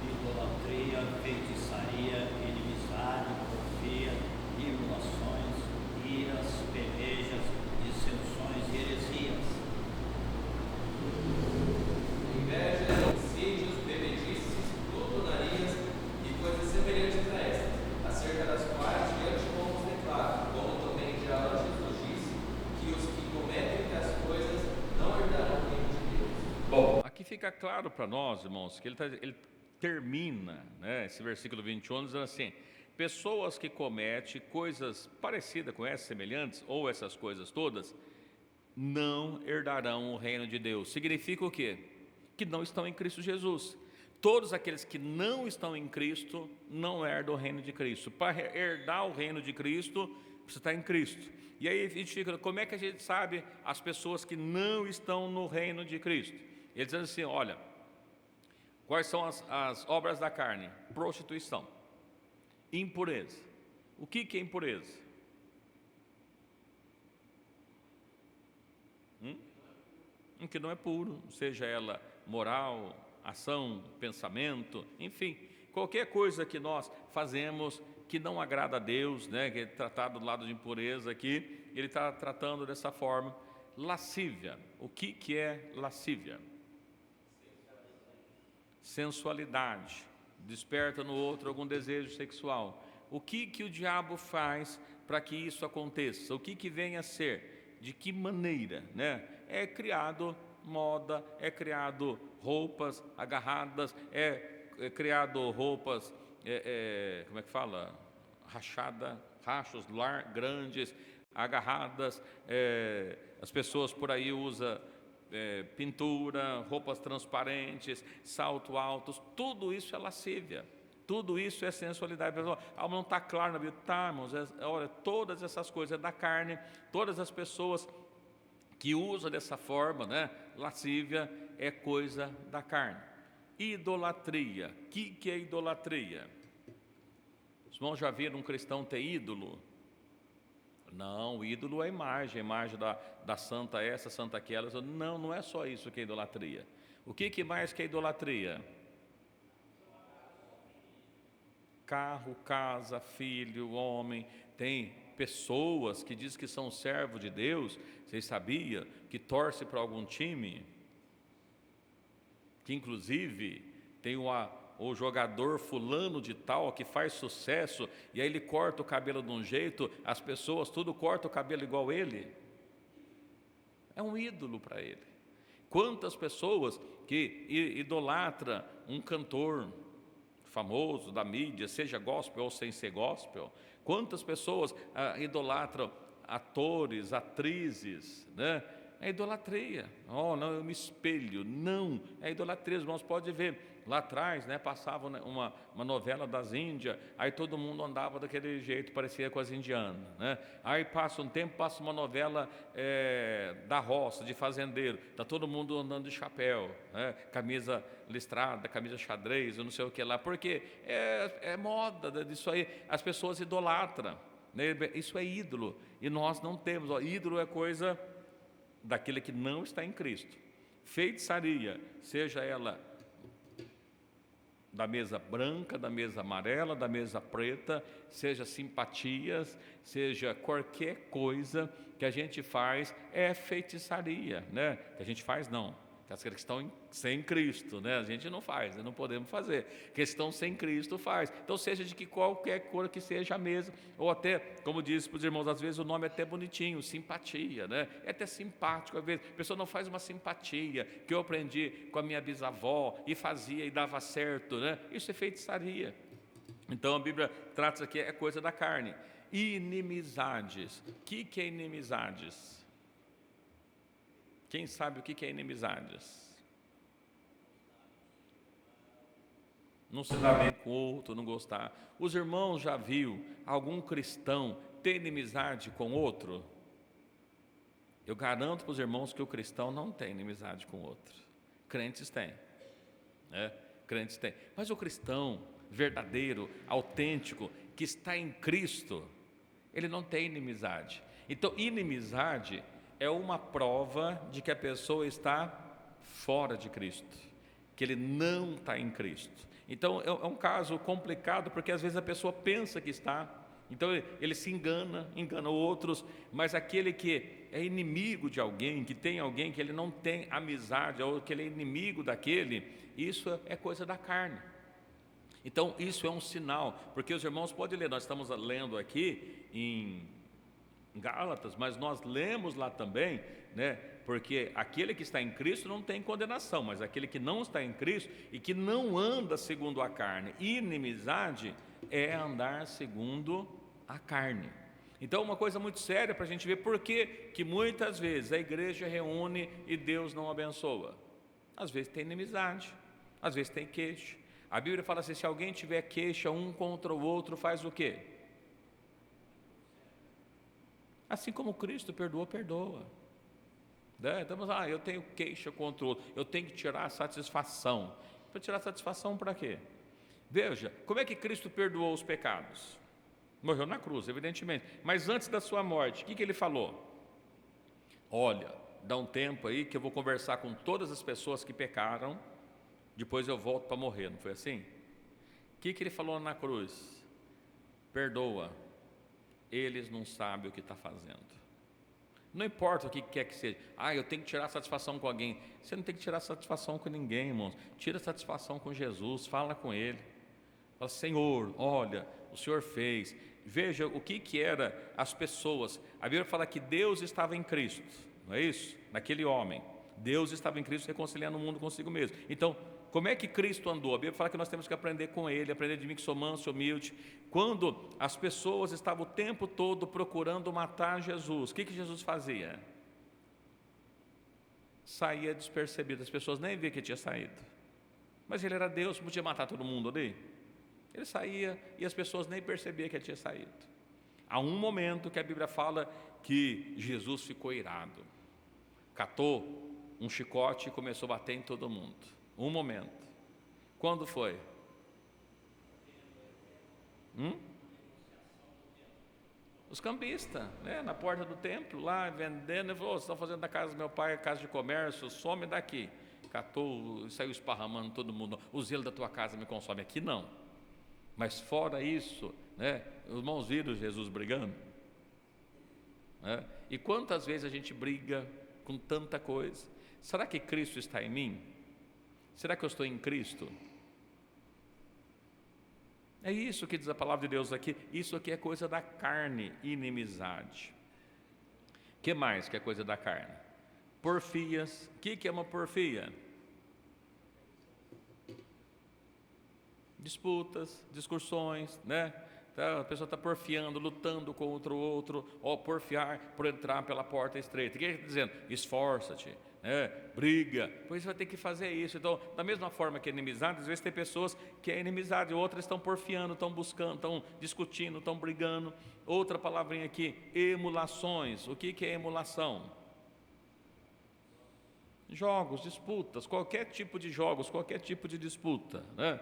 idolatria, feitiçaria, inimizade, porfia, emulações, iras, pelejas, dissensões e heresias, inveja, insídios, bebedices, glutonarias e coisas semelhantes a estas, acerca das quais diante fomos declarados, como também já antes nos disse, que os que cometem tais coisas não herdarão o reino de Deus. Bom, aqui fica claro para nós, irmãos, que ele termina, né, esse versículo 21, dizendo assim, pessoas que cometem coisas parecidas com essas, semelhantes, ou essas coisas todas, não herdarão o reino de Deus. Significa o quê? Que não estão em Cristo Jesus. Todos aqueles que não estão em Cristo, não herdam o reino de Cristo. Para herdar o reino de Cristo, você está em Cristo. E aí a gente fica, como é que a gente sabe as pessoas que não estão no reino de Cristo? Ele diz assim, olha, quais são as obras da carne? Prostituição, impureza. O que é impureza? Que não é puro, seja ela moral, ação, pensamento, enfim, qualquer coisa que nós fazemos que não agrada a Deus, né, que é tratado do lado de impureza aqui, ele está tratando dessa forma. Lascívia, o que é lascívia? Sensualidade, desperta no outro algum desejo sexual. O que o diabo faz para que isso aconteça? O que vem a ser? De que maneira, né? É criado moda, é criado roupas agarradas, é criado roupas, como é que fala? Rachos grandes, agarradas, as pessoas por aí usam pintura, roupas transparentes, salto altos, tudo isso é lascívia. Tudo isso é sensualidade. Não está claro na Bíblia. Tá, irmãos, olha, todas essas coisas é da carne, todas as pessoas que usam dessa forma, né? Lascívia é coisa da carne. Idolatria. O que é idolatria? Os irmãos já viram um cristão ter ídolo? Não, o ídolo é a imagem da santa essa, santa aquela. Não é só isso que é idolatria. O que mais que é idolatria? Carro, casa, filho, homem. Tem pessoas que dizem que são servos de Deus. Vocês sabiam que torce para algum time? Que inclusive tem o jogador fulano de tal que faz sucesso, e aí ele corta o cabelo de um jeito, as pessoas tudo cortam o cabelo igual ele. É um ídolo para ele. Quantas pessoas que idolatram um cantor famoso da mídia, seja gospel ou sem ser gospel, quantas pessoas idolatram atores, atrizes, né? É idolatria. Oh, não, eu me espelho. Não, é idolatria. Os irmãos podem ver, lá atrás, né, passava uma novela das Índias, aí todo mundo andava daquele jeito, parecia com as indianas, né? Aí passa um tempo, passa uma novela da roça, de fazendeiro, está todo mundo andando de chapéu, né? Camisa listrada, camisa xadrez, eu não sei o que lá, porque é moda disso aí, as pessoas idolatram, né? Isso é ídolo, e nós não temos. Ídolo é coisa daquele que não está em Cristo. Feitiçaria, seja ela da mesa branca, da mesa amarela, da mesa preta, seja simpatias, seja qualquer coisa que a gente faz, é feitiçaria, né? Que a gente faz não, que as que estão sem Cristo, né? A gente não faz, não podemos fazer. Que estão sem Cristo faz. Então seja de que qualquer cor que seja a mesa, ou até, como disse para os irmãos, às vezes o nome é até bonitinho, simpatia, né? É até simpático, às vezes a pessoa não faz uma simpatia, que eu aprendi com a minha bisavó, e fazia e dava certo, né? Isso é feitiçaria. Então a Bíblia trata isso aqui, é coisa da carne. Inimizades. O que é inimizades? Quem sabe o que é inimizades? não se dá bem com o outro, não gostar. Os irmãos já viu algum cristão ter inimizade com outro? Eu garanto para os irmãos que o cristão não tem inimizade com o outro. Crentes têm, né? Crentes têm. Mas o cristão verdadeiro, autêntico, que está em Cristo, ele não tem inimizade. Então, inimizade é uma prova de que a pessoa está fora de Cristo, que ele não está em Cristo. Então, é um caso complicado, porque às vezes a pessoa pensa que está, então ele se engana outros, mas aquele que é inimigo de alguém, que tem alguém que ele não tem amizade, ou que ele é inimigo daquele, isso é coisa da carne. Então, isso é um sinal, porque os irmãos podem ler, nós estamos lendo aqui em Gálatas, mas nós lemos lá também, né? Porque aquele que está em Cristo não tem condenação, mas aquele que não está em Cristo e que não anda segundo a carne, inimizade é andar segundo a carne. Então, uma coisa muito séria para a gente ver por que muitas vezes a igreja reúne e Deus não abençoa. Às vezes tem inimizade, às vezes tem queixa. A Bíblia fala assim: se alguém tiver queixa um contra o outro, faz o quê? Assim como Cristo perdoou, perdoa. Então, eu tenho queixa contra o outro, eu tenho que tirar a satisfação. Para tirar satisfação para quê? Veja, como é que Cristo perdoou os pecados? Morreu na cruz, evidentemente, mas antes da sua morte, o que ele falou? Olha, dá um tempo aí que eu vou conversar com todas as pessoas que pecaram, depois eu volto para morrer, não foi assim? O que ele falou na cruz? Perdoa, eles não sabem o que está fazendo. Não importa o que quer que seja. Eu tenho que tirar satisfação com alguém. Você não tem que tirar satisfação com ninguém, irmãos. Tira satisfação com Jesus, fala com Ele. Fala: Senhor, olha, o Senhor fez. Veja o que era as pessoas. A Bíblia fala que Deus estava em Cristo, não é isso? Naquele homem. Deus estava em Cristo reconciliando o mundo consigo mesmo. Então, como é que Cristo andou? A Bíblia fala que nós temos que aprender com Ele, aprender de mim que sou manso e humilde. Quando as pessoas estavam o tempo todo procurando matar Jesus, o que Jesus fazia? Saía despercebido, as pessoas nem viam que tinha saído. Mas Ele era Deus, podia matar todo mundo ali? Ele saía e as pessoas nem percebiam que ele tinha saído. Há um momento que a Bíblia fala que Jesus ficou irado, catou um chicote e começou a bater em todo mundo. Um momento. Quando foi? Os cambistas, né? Na porta do templo, lá vendendo. Ele falou: vocês estão fazendo da casa do meu pai casa de comércio, some daqui. Catou e saiu esparramando todo mundo. O zelo da tua casa me consome. Aqui não. Mas fora isso, né? Os irmãos viram Jesus brigando, né? E quantas vezes a gente briga com tanta coisa? Será que Cristo está em mim? Será que eu estou em Cristo? É isso que diz a palavra de Deus aqui. Isso aqui é coisa da carne, inimizade. O que mais que é coisa da carne? Porfias. O que é uma porfia? Disputas, discussões, né? Então, a pessoa está porfiando, lutando contra o outro, ou porfiar por entrar pela porta estreita. O que ele está dizendo? Esforça-te, né? Briga, pois você vai ter que fazer isso. Então, da mesma forma que é inimizade, às vezes tem pessoas que é inimizade, outras estão porfiando, estão buscando, estão discutindo, estão brigando. Outra palavrinha aqui, emulações. O que é emulação? Jogos, disputas, qualquer tipo de jogos, qualquer tipo de disputa, né?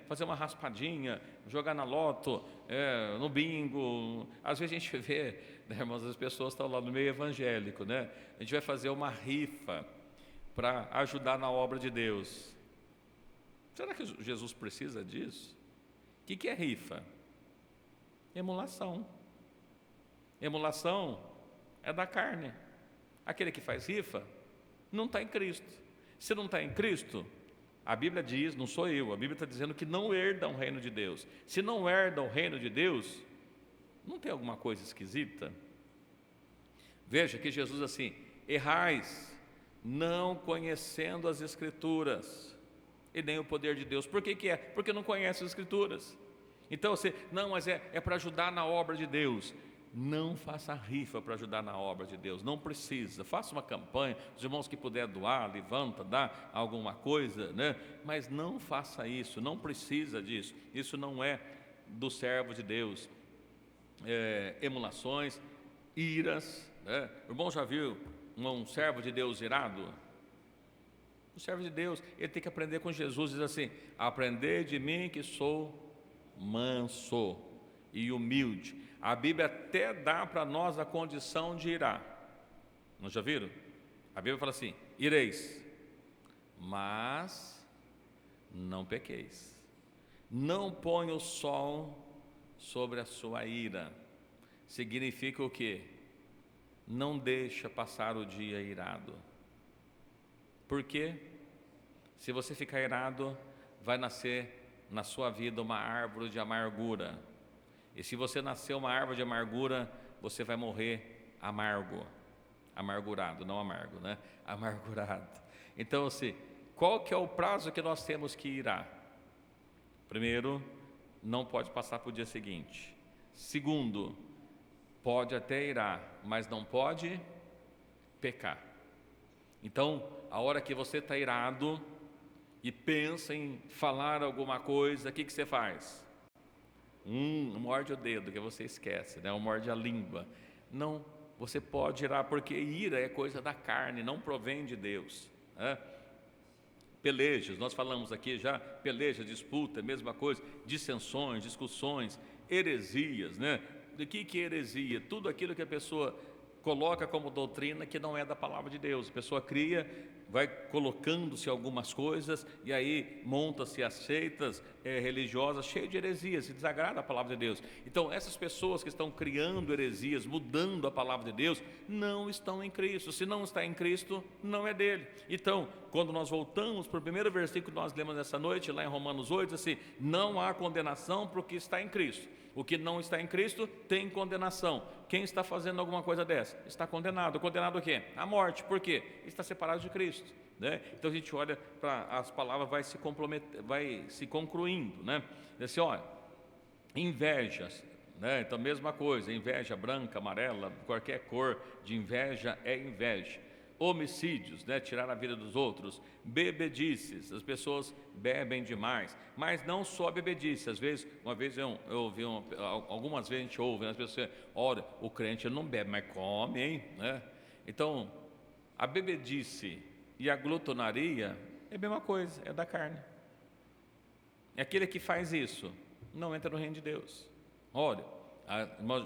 Fazer uma raspadinha, jogar na loto, no bingo. Às vezes a gente vê, né, irmãos, as pessoas estão lá no meio evangélico, né? A gente vai fazer uma rifa para ajudar na obra de Deus. Será que Jesus precisa disso? O que é rifa? Emulação. Emulação é da carne. Aquele que faz rifa não está em Cristo. Se não está em Cristo, a Bíblia diz, não sou eu, a Bíblia está dizendo que não herda o reino de Deus. Se não herda o reino de Deus, não tem alguma coisa esquisita? Veja que Jesus assim: errais, não conhecendo as Escrituras e nem o poder de Deus. Por que é? Porque não conhece as Escrituras. Então você, não, mas é para ajudar na obra de Deus. não faça rifa para ajudar na obra de Deus, não precisa. Faça uma campanha, os irmãos que puder doar, levanta, dá alguma coisa, né? Mas não faça isso, não precisa disso. Isso não é do servo de Deus. Emulações, iras, né? O irmão já viu um servo de Deus irado? O servo de Deus, ele tem que aprender com Jesus. Diz assim: aprender de mim que sou manso e humilde. A Bíblia até dá para nós a condição de irar. Não já viram? A Bíblia fala assim: ireis, mas não pequeis. Não põe o sol sobre a sua ira. Significa o quê? Não deixa passar o dia irado. Por quê? Se você ficar irado, vai nascer na sua vida uma árvore de amargura. E se você nascer uma árvore de amargura, você vai morrer amargo. Amargurado, não amargo, né? Amargurado. Então, assim, qual que é o prazo que nós temos que irar? Primeiro, não pode passar para o dia seguinte. Segundo, pode até irar, mas não pode pecar. Então, a hora que você está irado e pensa em falar alguma coisa, o que você faz? Morde o dedo, que você esquece, né? Morde a língua. Não, você pode irar, porque ira é coisa da carne, não provém de Deus, né? Pelejas, nós falamos aqui já, peleja, disputa, mesma coisa, dissensões, discussões, heresias, né? O que é heresia? Tudo aquilo que a pessoa coloca como doutrina que não é da palavra de Deus. A pessoa cria, vai colocando-se algumas coisas e aí monta-se as seitas religiosas cheias de heresias, e desagrada a palavra de Deus. Então essas pessoas que estão criando heresias, mudando a palavra de Deus, não estão em Cristo. Se não está em Cristo, não é dele. Então, quando nós voltamos para o primeiro versículo que nós lemos nessa noite, lá em Romanos 8, assim: não há condenação para o que está em Cristo. O que não está em Cristo tem condenação. Quem está fazendo alguma coisa dessa está condenado. Condenado o quê? A morte. Por quê? Está separado de Cristo, né? Então a gente olha para as palavras, vai se concluindo, né? Diz assim: olha, invejas, né? Então mesma coisa, inveja branca, amarela, qualquer cor de inveja é inveja. Homicídios, né? Tirar a vida dos outros. Bebedices, as pessoas bebem demais, mas não só bebedice. Às vezes, uma vez eu ouvi, algumas vezes a gente ouve, né? As pessoas: olha, o crente não bebe, mas come, hein? Né? Então, a bebedice e a glutonaria é a mesma coisa, é da carne. É aquele que faz isso, não entra no reino de Deus. Olha,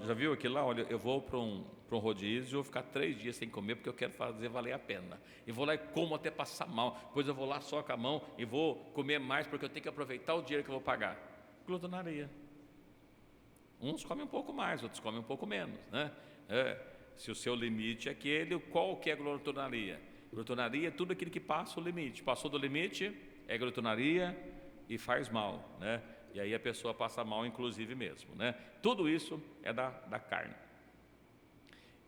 já viu aquilo lá? Olha, eu vou para um rodízio, vou ficar 3 dias sem comer porque eu quero fazer valer a pena. E vou lá e como até passar mal. Depois eu vou lá só com a mão e vou comer mais porque eu tenho que aproveitar o dinheiro que eu vou pagar. Glutonaria. Uns comem um pouco mais, outros comem um pouco menos, né? Se o seu limite é aquele, qual que é a glutonaria? Glutonaria é tudo aquilo que passa o limite. Passou do limite, é glutonaria e faz mal, né? E aí a pessoa passa mal, inclusive mesmo, né? Tudo isso é da carne.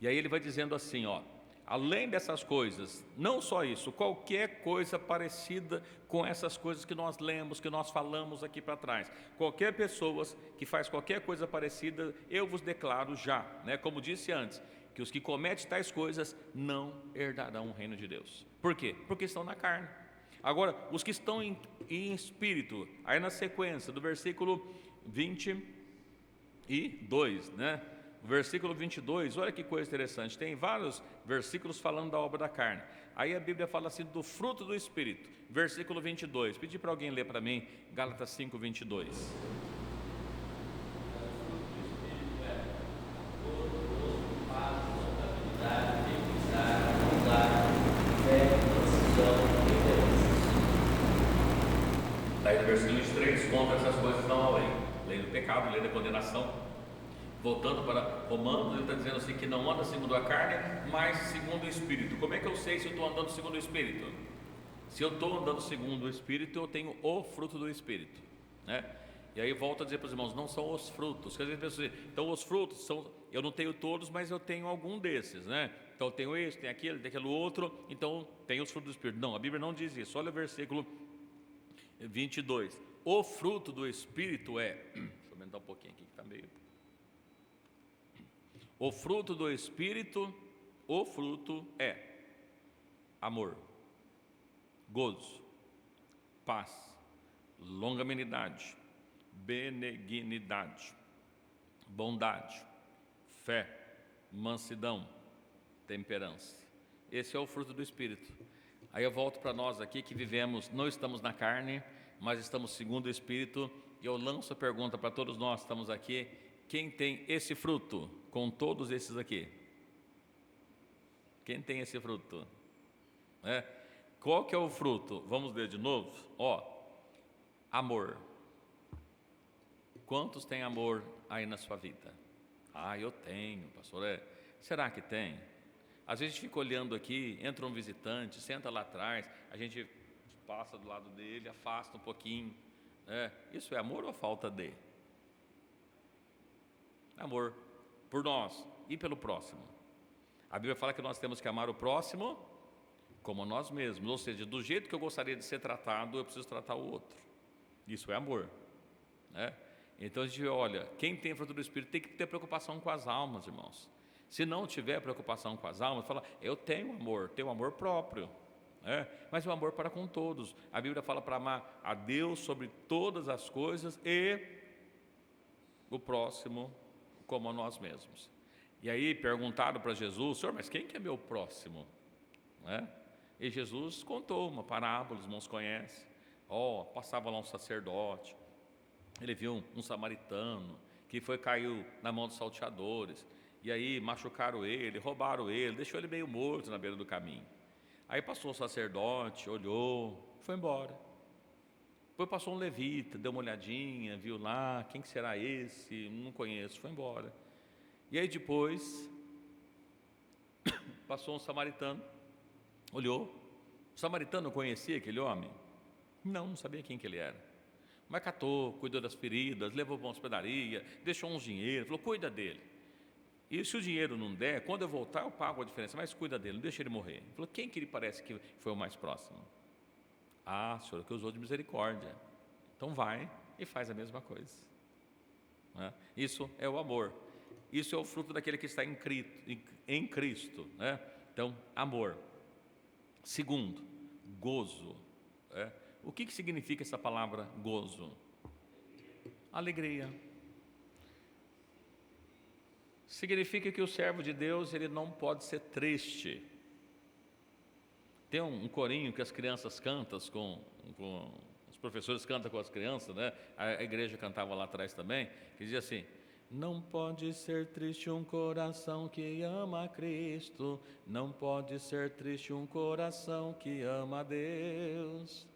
E aí ele vai dizendo assim, ó: além dessas coisas, não só isso, qualquer coisa parecida com essas coisas que nós lemos, que nós falamos aqui para trás, qualquer pessoa que faz qualquer coisa parecida, eu vos declaro já, né? Como disse antes, que os que cometem tais coisas não herdarão o reino de Deus. Por quê? Porque estão na carne. Agora, os que estão em espírito, aí na sequência do versículo 22, né? O versículo 22, olha que coisa interessante, tem vários versículos falando da obra da carne. Aí a Bíblia fala assim do fruto do Espírito, versículo 22. Pedi para alguém ler para mim, Gálatas 5, 22. Daí no versículo 23, contra essas coisas não há lei. Lei do pecado, lei da condenação. Voltando para Romanos, ele está dizendo assim que não anda segundo a carne, mas segundo o Espírito. Como é que eu sei se eu estou andando segundo o Espírito? Se eu estou andando segundo o Espírito, eu tenho o fruto do Espírito, né? E aí volto a dizer para os irmãos, não são os frutos. Quer dizer, então os frutos são, eu não tenho todos, mas eu tenho algum desses, né? Então eu tenho esse, tenho aquele, tenho aquele outro, então tenho os frutos do Espírito. Não, a Bíblia não diz isso. Olha o versículo 22. O fruto do Espírito é... Deixa eu aumentar um pouquinho aqui que está meio... O fruto do Espírito, o fruto é amor, gozo, paz, longanimidade, benignidade, bondade, fé, mansidão, temperança. Esse é o fruto do Espírito. Aí eu volto para nós aqui que vivemos, não estamos na carne, mas estamos segundo o Espírito, e eu lanço a pergunta para todos nós que estamos aqui: quem tem esse fruto com todos esses aqui? Quem tem esse fruto? Qual que é o fruto? Vamos ler de novo? Amor. Quantos têm amor aí na sua vida? Eu tenho, pastor. Será que tem? Às vezes a gente fica olhando aqui, entra um visitante, senta lá atrás, a gente passa do lado dele, afasta um pouquinho. Isso é amor ou falta de? Amor por nós e pelo próximo. A Bíblia fala que nós temos que amar o próximo como nós mesmos, ou seja, do jeito que eu gostaria de ser tratado, eu preciso tratar o outro. Isso é amor, Então a gente olha, quem tem fruto do Espírito tem que ter preocupação com as almas, irmãos. Se não tiver preocupação com as almas, fala: eu tenho amor próprio, mas o amor para com todos. A Bíblia fala para amar a Deus sobre todas as coisas e o próximo como a nós mesmos. E aí perguntaram para Jesus: Senhor, mas quem que é meu próximo? E Jesus contou uma parábola, os irmãos conhecem. Passava lá um sacerdote, ele viu um samaritano que caiu na mão dos salteadores, e aí machucaram ele, roubaram ele, deixou ele meio morto na beira do caminho. Aí passou o sacerdote, olhou, foi embora. Depois passou um levita, deu uma olhadinha, viu lá, quem que será esse? Não conheço, foi embora. E aí depois passou um samaritano, olhou. O samaritano conhecia aquele homem? Não sabia quem que ele era. Mas catou, cuidou das feridas, levou para uma hospedaria, deixou uns dinheiro, falou: cuida dele. E se o dinheiro não der, quando eu voltar eu pago a diferença, mas cuida dele, não deixa ele morrer. Ele falou: quem que lhe parece que foi o mais próximo? Senhor, que usou de misericórdia. Então vai e faz a mesma coisa. Isso é o amor. Isso é o fruto daquele que está em Cristo. Então, amor. Segundo, gozo. O que significa essa palavra gozo? Alegria. Significa que o servo de Deus, ele não pode ser triste. Tem um corinho que as crianças cantam, os professores cantam com as crianças, A igreja cantava lá atrás também, que dizia assim: não pode ser triste um coração que ama a Cristo, não pode ser triste um coração que ama a Deus.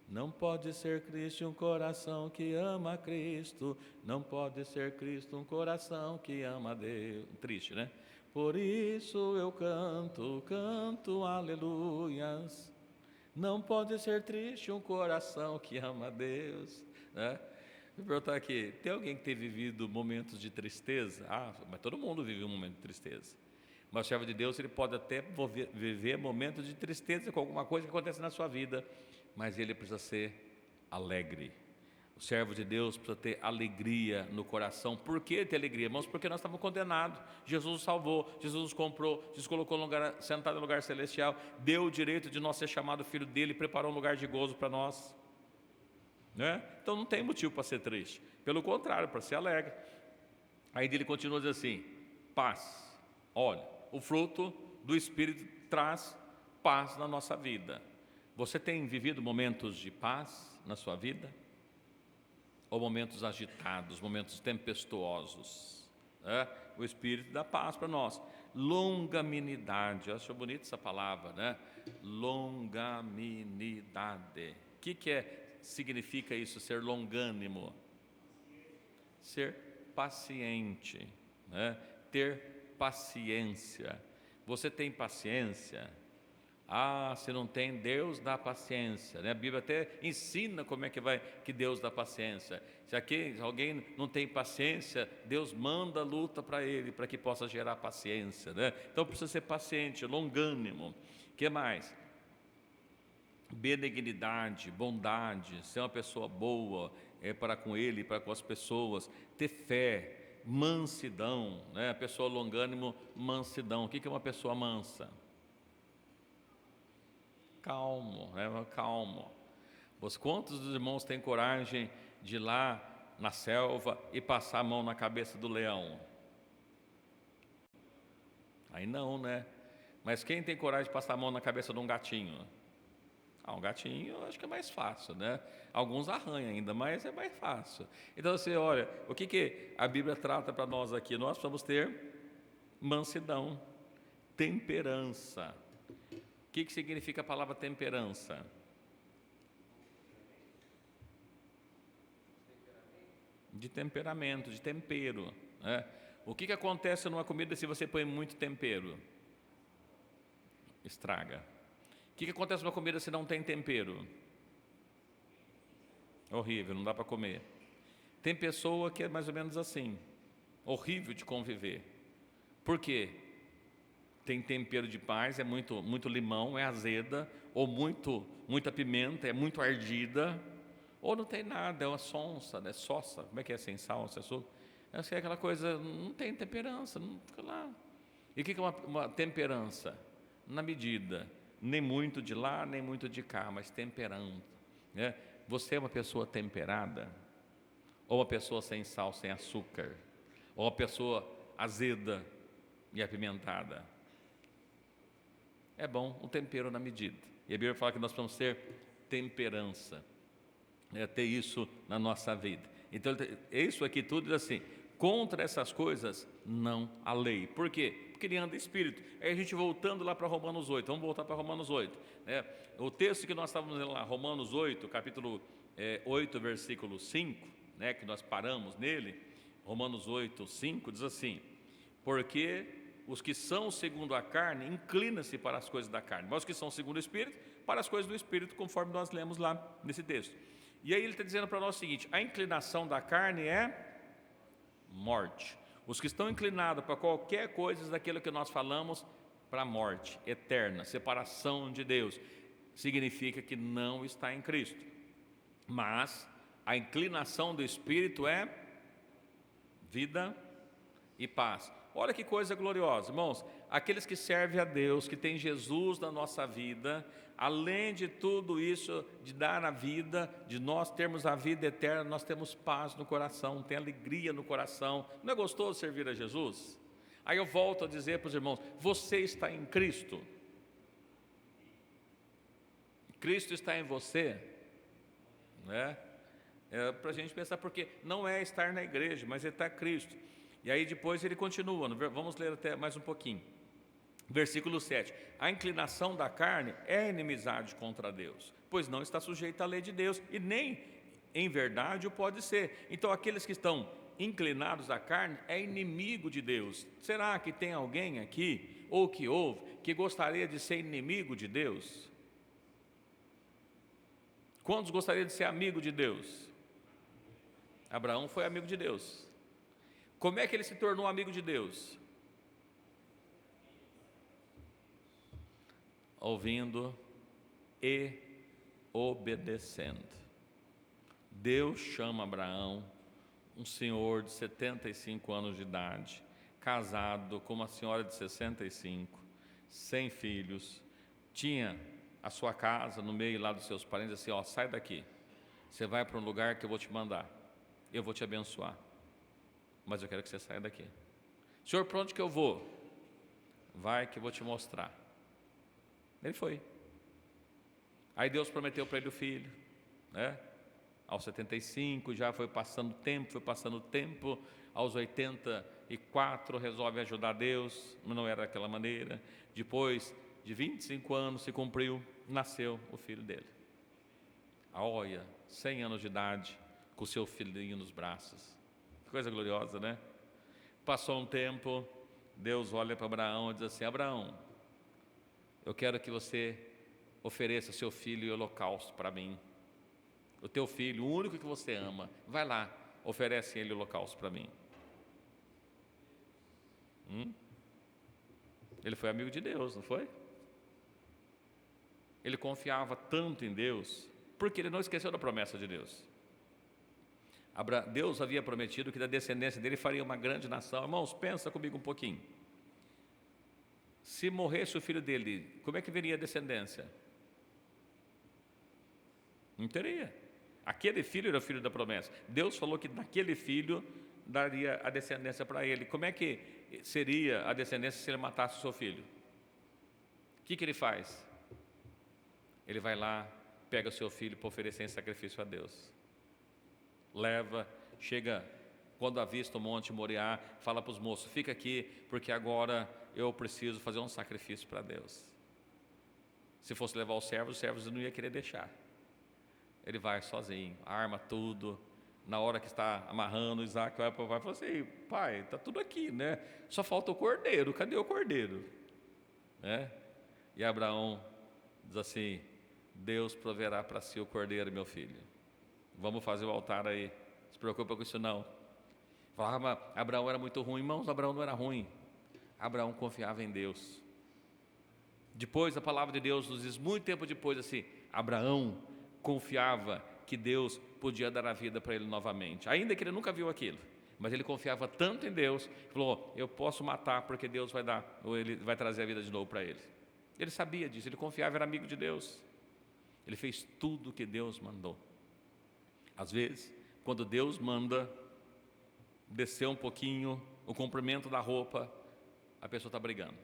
Não pode ser triste um coração que ama a Cristo, não pode ser Cristo um coração que ama a Deus. Triste, Por isso eu canto aleluias. Não pode ser triste um coração que ama a Deus. Vou perguntar aqui: tem alguém que tem vivido momentos de tristeza? Mas todo mundo vive um momento de tristeza. Mas o servo de Deus, ele pode até viver momentos de tristeza com alguma coisa que acontece na sua vida, mas ele precisa ser alegre. O servo de Deus precisa ter alegria no coração. Por que ter alegria, irmãos? Porque nós estávamos condenados. Jesus nos salvou, Jesus nos comprou, Jesus colocou sentado no lugar celestial, deu o direito de nós ser chamado filho dele, preparou um lugar de gozo para nós. Então não tem motivo para ser triste, pelo contrário, para ser alegre. Aí ele continua dizendo assim: paz. Olha, o fruto do Espírito traz paz na nossa vida. Você tem vivido momentos de paz na sua vida? Ou momentos agitados, momentos tempestuosos? O Espírito dá paz para nós. Longanimidade, eu acho bonita essa palavra, Longanimidade. O que significa isso, ser longânimo? Ser paciente, ter paciência. Você tem paciência? Se não tem, Deus dá paciência, A Bíblia até ensina como é que Deus dá paciência. Se alguém não tem paciência, Deus manda luta para ele, para que possa gerar paciência, Então precisa ser paciente, longânimo. O que mais? Benignidade, bondade, ser uma pessoa boa para com ele, para com as pessoas. Ter fé. mansidão, né? A pessoa longânimo, mansidão. O que é uma pessoa mansa? Calmo, né? Calmo. Quantos dos irmãos têm coragem de ir lá na selva e passar a mão na cabeça do leão? Aí não, né? Mas quem tem coragem de passar a mão na cabeça de um gatinho? Um gatinho eu acho que é mais fácil, né? Alguns arranham ainda, mas é mais fácil. Então você olha, o que a Bíblia trata para nós aqui? Nós precisamos ter mansidão, temperança. O que significa a palavra temperança? De temperamento, de tempero, né? O que acontece numa comida se você põe muito tempero? Estraga. O que acontece numa comida se não tem tempero? Horrível, não dá para comer. Tem pessoa que é mais ou menos assim, horrível de conviver. Por quê? Tem tempero demais, é muito limão, é azeda, ou muita pimenta, é muito ardida, ou não tem nada, é uma sonsa, né? Sossa, como é que é sem sal, sem açúcar? É aquela coisa, não tem temperança, não fica lá. E o que é uma temperança? Na medida, nem muito de lá, nem muito de cá, mas temperando, né? Você é uma pessoa temperada? Ou uma pessoa sem sal, sem açúcar? Ou uma pessoa azeda e apimentada? É bom um tempero na medida. E a Bíblia fala que nós precisamos ter temperança, né? Ter isso na nossa vida. Então, isso aqui tudo diz assim: contra essas coisas não há lei. Por quê? Porque ele anda em espírito. Aí a gente voltando lá para Romanos 8, vamos voltar para Romanos 8, né? O texto que nós estávamos lendo lá, Romanos 8, capítulo 8, versículo 5, né, que nós paramos nele, Romanos 8, 5, diz assim: porque os que são segundo a carne inclinam-se para as coisas da carne, mas os que são segundo o Espírito, para as coisas do Espírito, conforme nós lemos lá nesse texto. E aí ele está dizendo para nós o seguinte: a inclinação da carne é morte. Os que estão inclinados para qualquer coisa daquilo que nós falamos, para a morte eterna, separação de Deus, significa que não está em Cristo. Mas a inclinação do Espírito é vida e paz. Olha que coisa gloriosa, irmãos. Aqueles que servem a Deus, que tem Jesus na nossa vida, além de tudo isso, de dar a vida, de nós termos a vida eterna, nós temos paz no coração, tem alegria no coração. Não é gostoso servir a Jesus? Aí eu volto a dizer para os irmãos: você está em Cristo? Cristo está em você, né? É para a gente pensar, porque não é estar na igreja, mas é estar Cristo. E aí depois ele continua, vamos ler até mais um pouquinho. Versículo 7: a inclinação da carne é inimizade contra Deus, pois não está sujeita à lei de Deus, e nem em verdade o pode ser. Então aqueles que estão inclinados à carne é inimigo de Deus. Será que tem alguém aqui, ou que ouve, que gostaria de ser inimigo de Deus? Quantos gostariam de ser amigo de Deus? Abraão foi amigo de Deus. Como é que ele se tornou amigo de Deus? Ouvindo e obedecendo. Deus chama Abraão, um senhor de 75 anos de idade, casado com uma senhora de 65, sem filhos, tinha a sua casa no meio lá dos seus parentes, assim: ó, sai daqui, você vai para um lugar que eu vou te mandar, eu vou te abençoar, mas eu quero que você saia daqui. Senhor, para onde que eu vou? Vai que eu vou te mostrar. Ele foi. Aí Deus prometeu para ele o filho, né? Aos 75 já foi passando tempo, aos 84 resolve ajudar Deus, mas não era daquela maneira. Depois de 25 anos se cumpriu, nasceu o filho dele. Olha, 100 anos de idade, com seu filhinho nos braços. Que coisa gloriosa, né? Passou um tempo, Deus olha para Abraão e diz assim: Abraão, eu quero que você ofereça seu filho em holocausto para mim. O teu filho, o único que você ama, vai lá, oferece ele holocausto para mim. Ele foi amigo de Deus, não foi? Ele confiava tanto em Deus, porque ele não esqueceu da promessa de Deus. Deus havia prometido que da descendência dele faria uma grande nação. Irmãos, pensa comigo um pouquinho. Se morresse o filho dele, como é que viria a descendência? Não teria. Aquele filho era o filho da promessa. Deus falou que naquele filho daria a descendência para ele. Como é que seria a descendência se ele matasse o seu filho? O que ele faz? Ele vai lá, pega o seu filho para oferecer em sacrifício a Deus. Leva, chega, quando avista o monte Moriá, fala para os moços: fica aqui, porque agora eu preciso fazer um sacrifício para Deus. Se fosse levar os servos não ia querer deixar. Ele vai sozinho, arma tudo. Na hora que está amarrando, Isaac vai para o pai e fala assim: pai, está tudo aqui, né? Só falta o cordeiro, cadê o cordeiro? Né? E Abraão diz assim: Deus proverá para si o cordeiro, meu filho. Vamos fazer o altar aí, não se preocupa com isso não. Falava, Abraão era muito ruim. Irmãos, Abraão não era ruim. Abraão confiava em Deus. Depois a palavra de Deus nos diz, muito tempo depois, assim: Abraão confiava que Deus podia dar a vida para ele novamente, ainda que ele nunca viu aquilo, mas ele confiava tanto em Deus, falou: eu posso matar porque Deus vai dar, ou ele vai trazer a vida de novo para ele. Ele sabia disso, ele confiava, era amigo de Deus. Ele fez tudo o que Deus mandou. Às vezes, quando Deus manda descer um pouquinho o comprimento da roupa, a pessoa está brigando.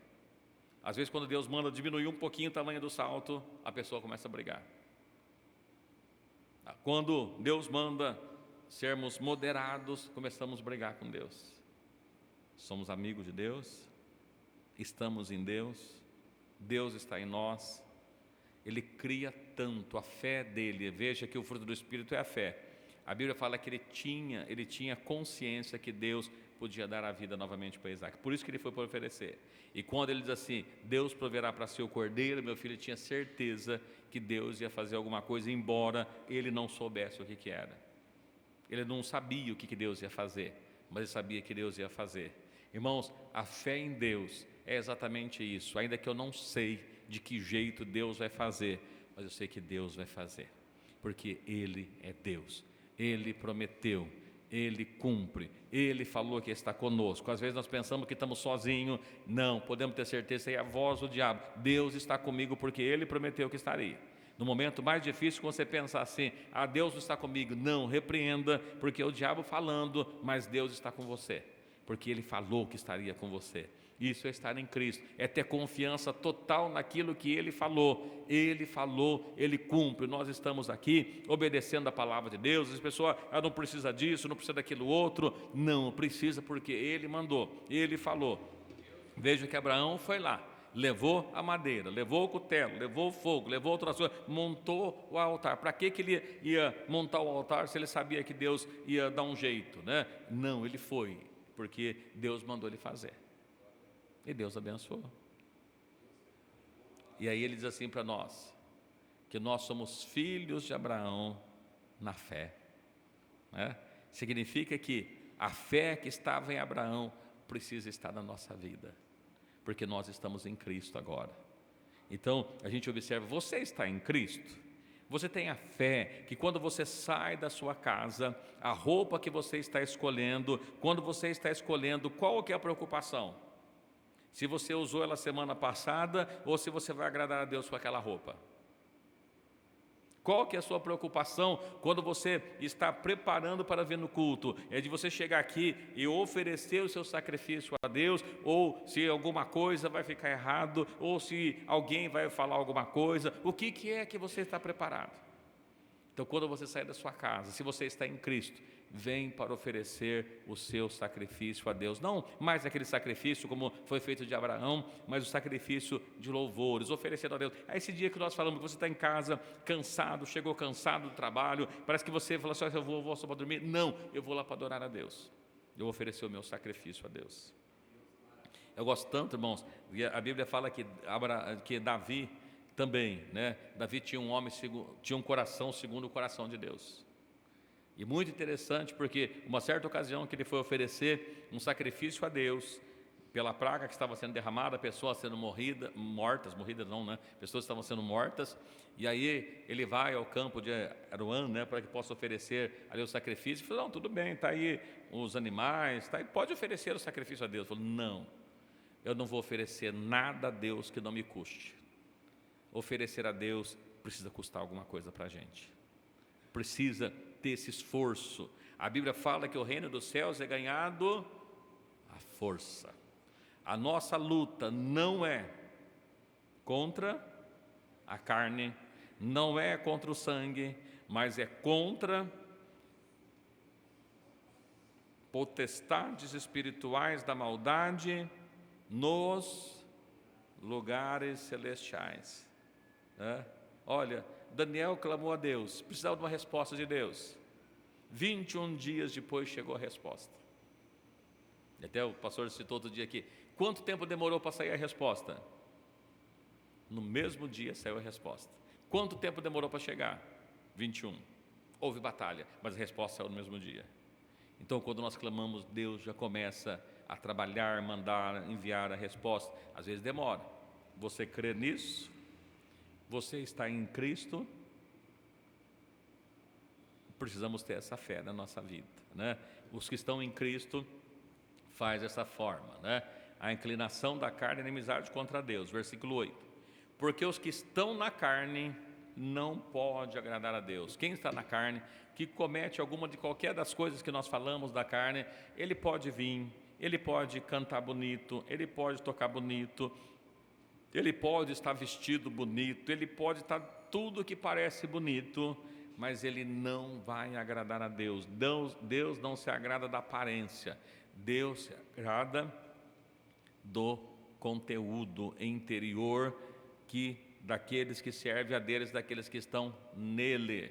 Às vezes, quando Deus manda diminuir um pouquinho o tamanho do salto, a pessoa começa a brigar. Quando Deus manda sermos moderados, começamos a brigar com Deus. Somos amigos de Deus, estamos em Deus, Deus está em nós. Ele cria tanto, a fé dele, veja que o fruto do Espírito é a fé. A Bíblia fala que ele tinha consciência que Deus podia dar a vida novamente para Isaac, por isso que ele foi para oferecer. E quando ele diz assim: Deus proverá para si o cordeiro, meu filho tinha certeza que Deus ia fazer alguma coisa, embora ele não soubesse o que era. Ele não sabia o que Deus ia fazer, mas ele sabia que Deus ia fazer. Irmãos, a fé em Deus é exatamente isso. Ainda que eu não sei de que jeito Deus vai fazer, mas eu sei que Deus vai fazer, porque Ele é Deus. Ele prometeu, Ele cumpre, Ele falou que está conosco. Às vezes nós pensamos que estamos sozinhos. Não, podemos ter certeza, é a voz do diabo. Deus está comigo porque Ele prometeu que estaria. No momento mais difícil, quando você pensar assim: Deus não está comigo, não, repreenda, porque é o diabo falando, mas Deus está com você, porque Ele falou que estaria com você. Isso é estar em Cristo, é ter confiança total naquilo que Ele falou, Ele cumpre. Nós estamos aqui obedecendo a palavra de Deus. As pessoas: não precisa disso, não precisa daquilo outro. Não, precisa, porque Ele mandou, Ele falou. Veja que Abraão foi lá, levou a madeira, levou o cutelo, levou o fogo, levou outras coisas, montou o altar. Para que ele ia montar o altar se ele sabia que Deus ia dar um jeito, né? Não, ele foi, porque Deus mandou ele fazer. E Deus abençoou. E aí ele diz assim para nós, que nós somos filhos de Abraão na fé, né? Significa que a fé que estava em Abraão precisa estar na nossa vida, porque nós estamos em Cristo agora. Então a gente observa: você está em Cristo? Você tem a fé que quando você sai da sua casa, a roupa que você está escolhendo, quando você está escolhendo, qual que é a preocupação? Se você usou ela semana passada ou se você vai agradar a Deus com aquela roupa? Qual que é a sua preocupação quando você está preparando para vir no culto? É de você chegar aqui e oferecer o seu sacrifício a Deus, ou se alguma coisa vai ficar errado, ou se alguém vai falar alguma coisa? O que é que você está preparado? Então, quando você sair da sua casa, se você está em Cristo, vem para oferecer o seu sacrifício a Deus. Não mais aquele sacrifício como foi feito de Abraão, mas o sacrifício de louvores, oferecendo a Deus. É esse dia que nós falamos que você está em casa, cansado, chegou cansado do trabalho, parece que você falou assim: eu vou só para dormir. Não, eu vou lá para adorar a Deus. Eu vou oferecer o meu sacrifício a Deus. Eu gosto tanto, irmãos, a Bíblia fala que Davi também, né? Davi tinha um coração segundo o coração de Deus. E muito interessante, porque uma certa ocasião que ele foi oferecer um sacrifício a Deus, pela praga que estava sendo derramada, pessoas sendo mortas não, né? Pessoas estavam sendo mortas, e aí ele vai ao campo de Aroã, né, para que possa oferecer ali o sacrifício. Ele falou: não, tudo bem, está aí os animais, tá aí, pode oferecer o sacrifício a Deus. Ele falou: não, eu não vou oferecer nada a Deus que não me custe. Oferecer a Deus precisa custar alguma coisa para a gente, precisa ter esse esforço. A Bíblia fala que o reino dos céus é ganhado à força. A nossa luta não é contra a carne, não é contra o sangue, mas é contra potestades espirituais da maldade nos lugares celestiais. Olha, Daniel clamou a Deus, precisava de uma resposta de Deus. 21 dias depois chegou a resposta. E até o pastor citou outro dia aqui: quanto tempo demorou para sair a resposta? No mesmo dia saiu a resposta. Quanto tempo demorou para chegar? 21. Houve batalha, mas a resposta saiu no mesmo dia. Então, quando nós clamamos, Deus já começa a trabalhar, mandar, enviar a resposta. Às vezes demora. Você crê nisso? Você está em Cristo? Precisamos ter essa fé na nossa vida, né? Os que estão em Cristo faz dessa forma, né? A inclinação da carne é inimizade contra Deus, versículo 8. Porque os que estão na carne não pode agradar a Deus. Quem está na carne, que comete alguma de qualquer das coisas que nós falamos da carne, ele pode vir, ele pode cantar bonito, ele pode tocar bonito, ele pode estar vestido bonito, ele pode estar tudo que parece bonito, mas ele não vai agradar a Deus. Deus não se agrada da aparência, Deus se agrada do conteúdo interior daqueles que servem a Deus, daqueles que estão nele.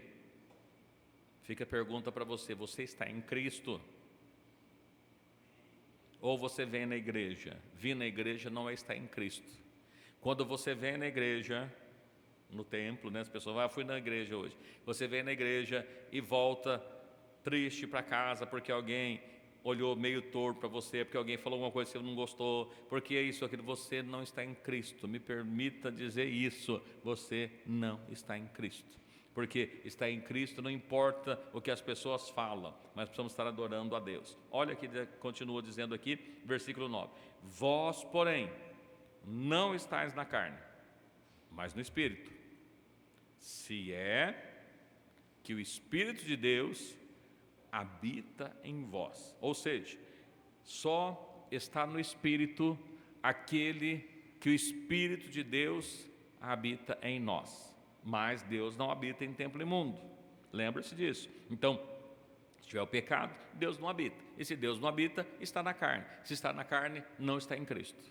Fica a pergunta para você: você está em Cristo? Ou você vem na igreja? Vir na igreja não é estar em Cristo. Quando você vem na igreja, no templo, né, as pessoas falam: fui na igreja hoje. Você vem na igreja e volta triste para casa porque alguém olhou meio torto para você, porque alguém falou alguma coisa que você não gostou, porque é isso, aquilo. Você não está em Cristo. Me permita dizer isso: você não está em Cristo. Porque está em Cristo não importa o que as pessoas falam, mas precisamos estar adorando a Deus. Olha que continua dizendo aqui, versículo 9: vós, porém, não estáis na carne, mas no Espírito, se é que o Espírito de Deus habita em vós. Ou seja, só está no Espírito aquele que o Espírito de Deus habita em nós. Mas Deus não habita em templo imundo, lembre-se disso. Então, se tiver o pecado, Deus não habita. E se Deus não habita, está na carne. Se está na carne, não está em Cristo.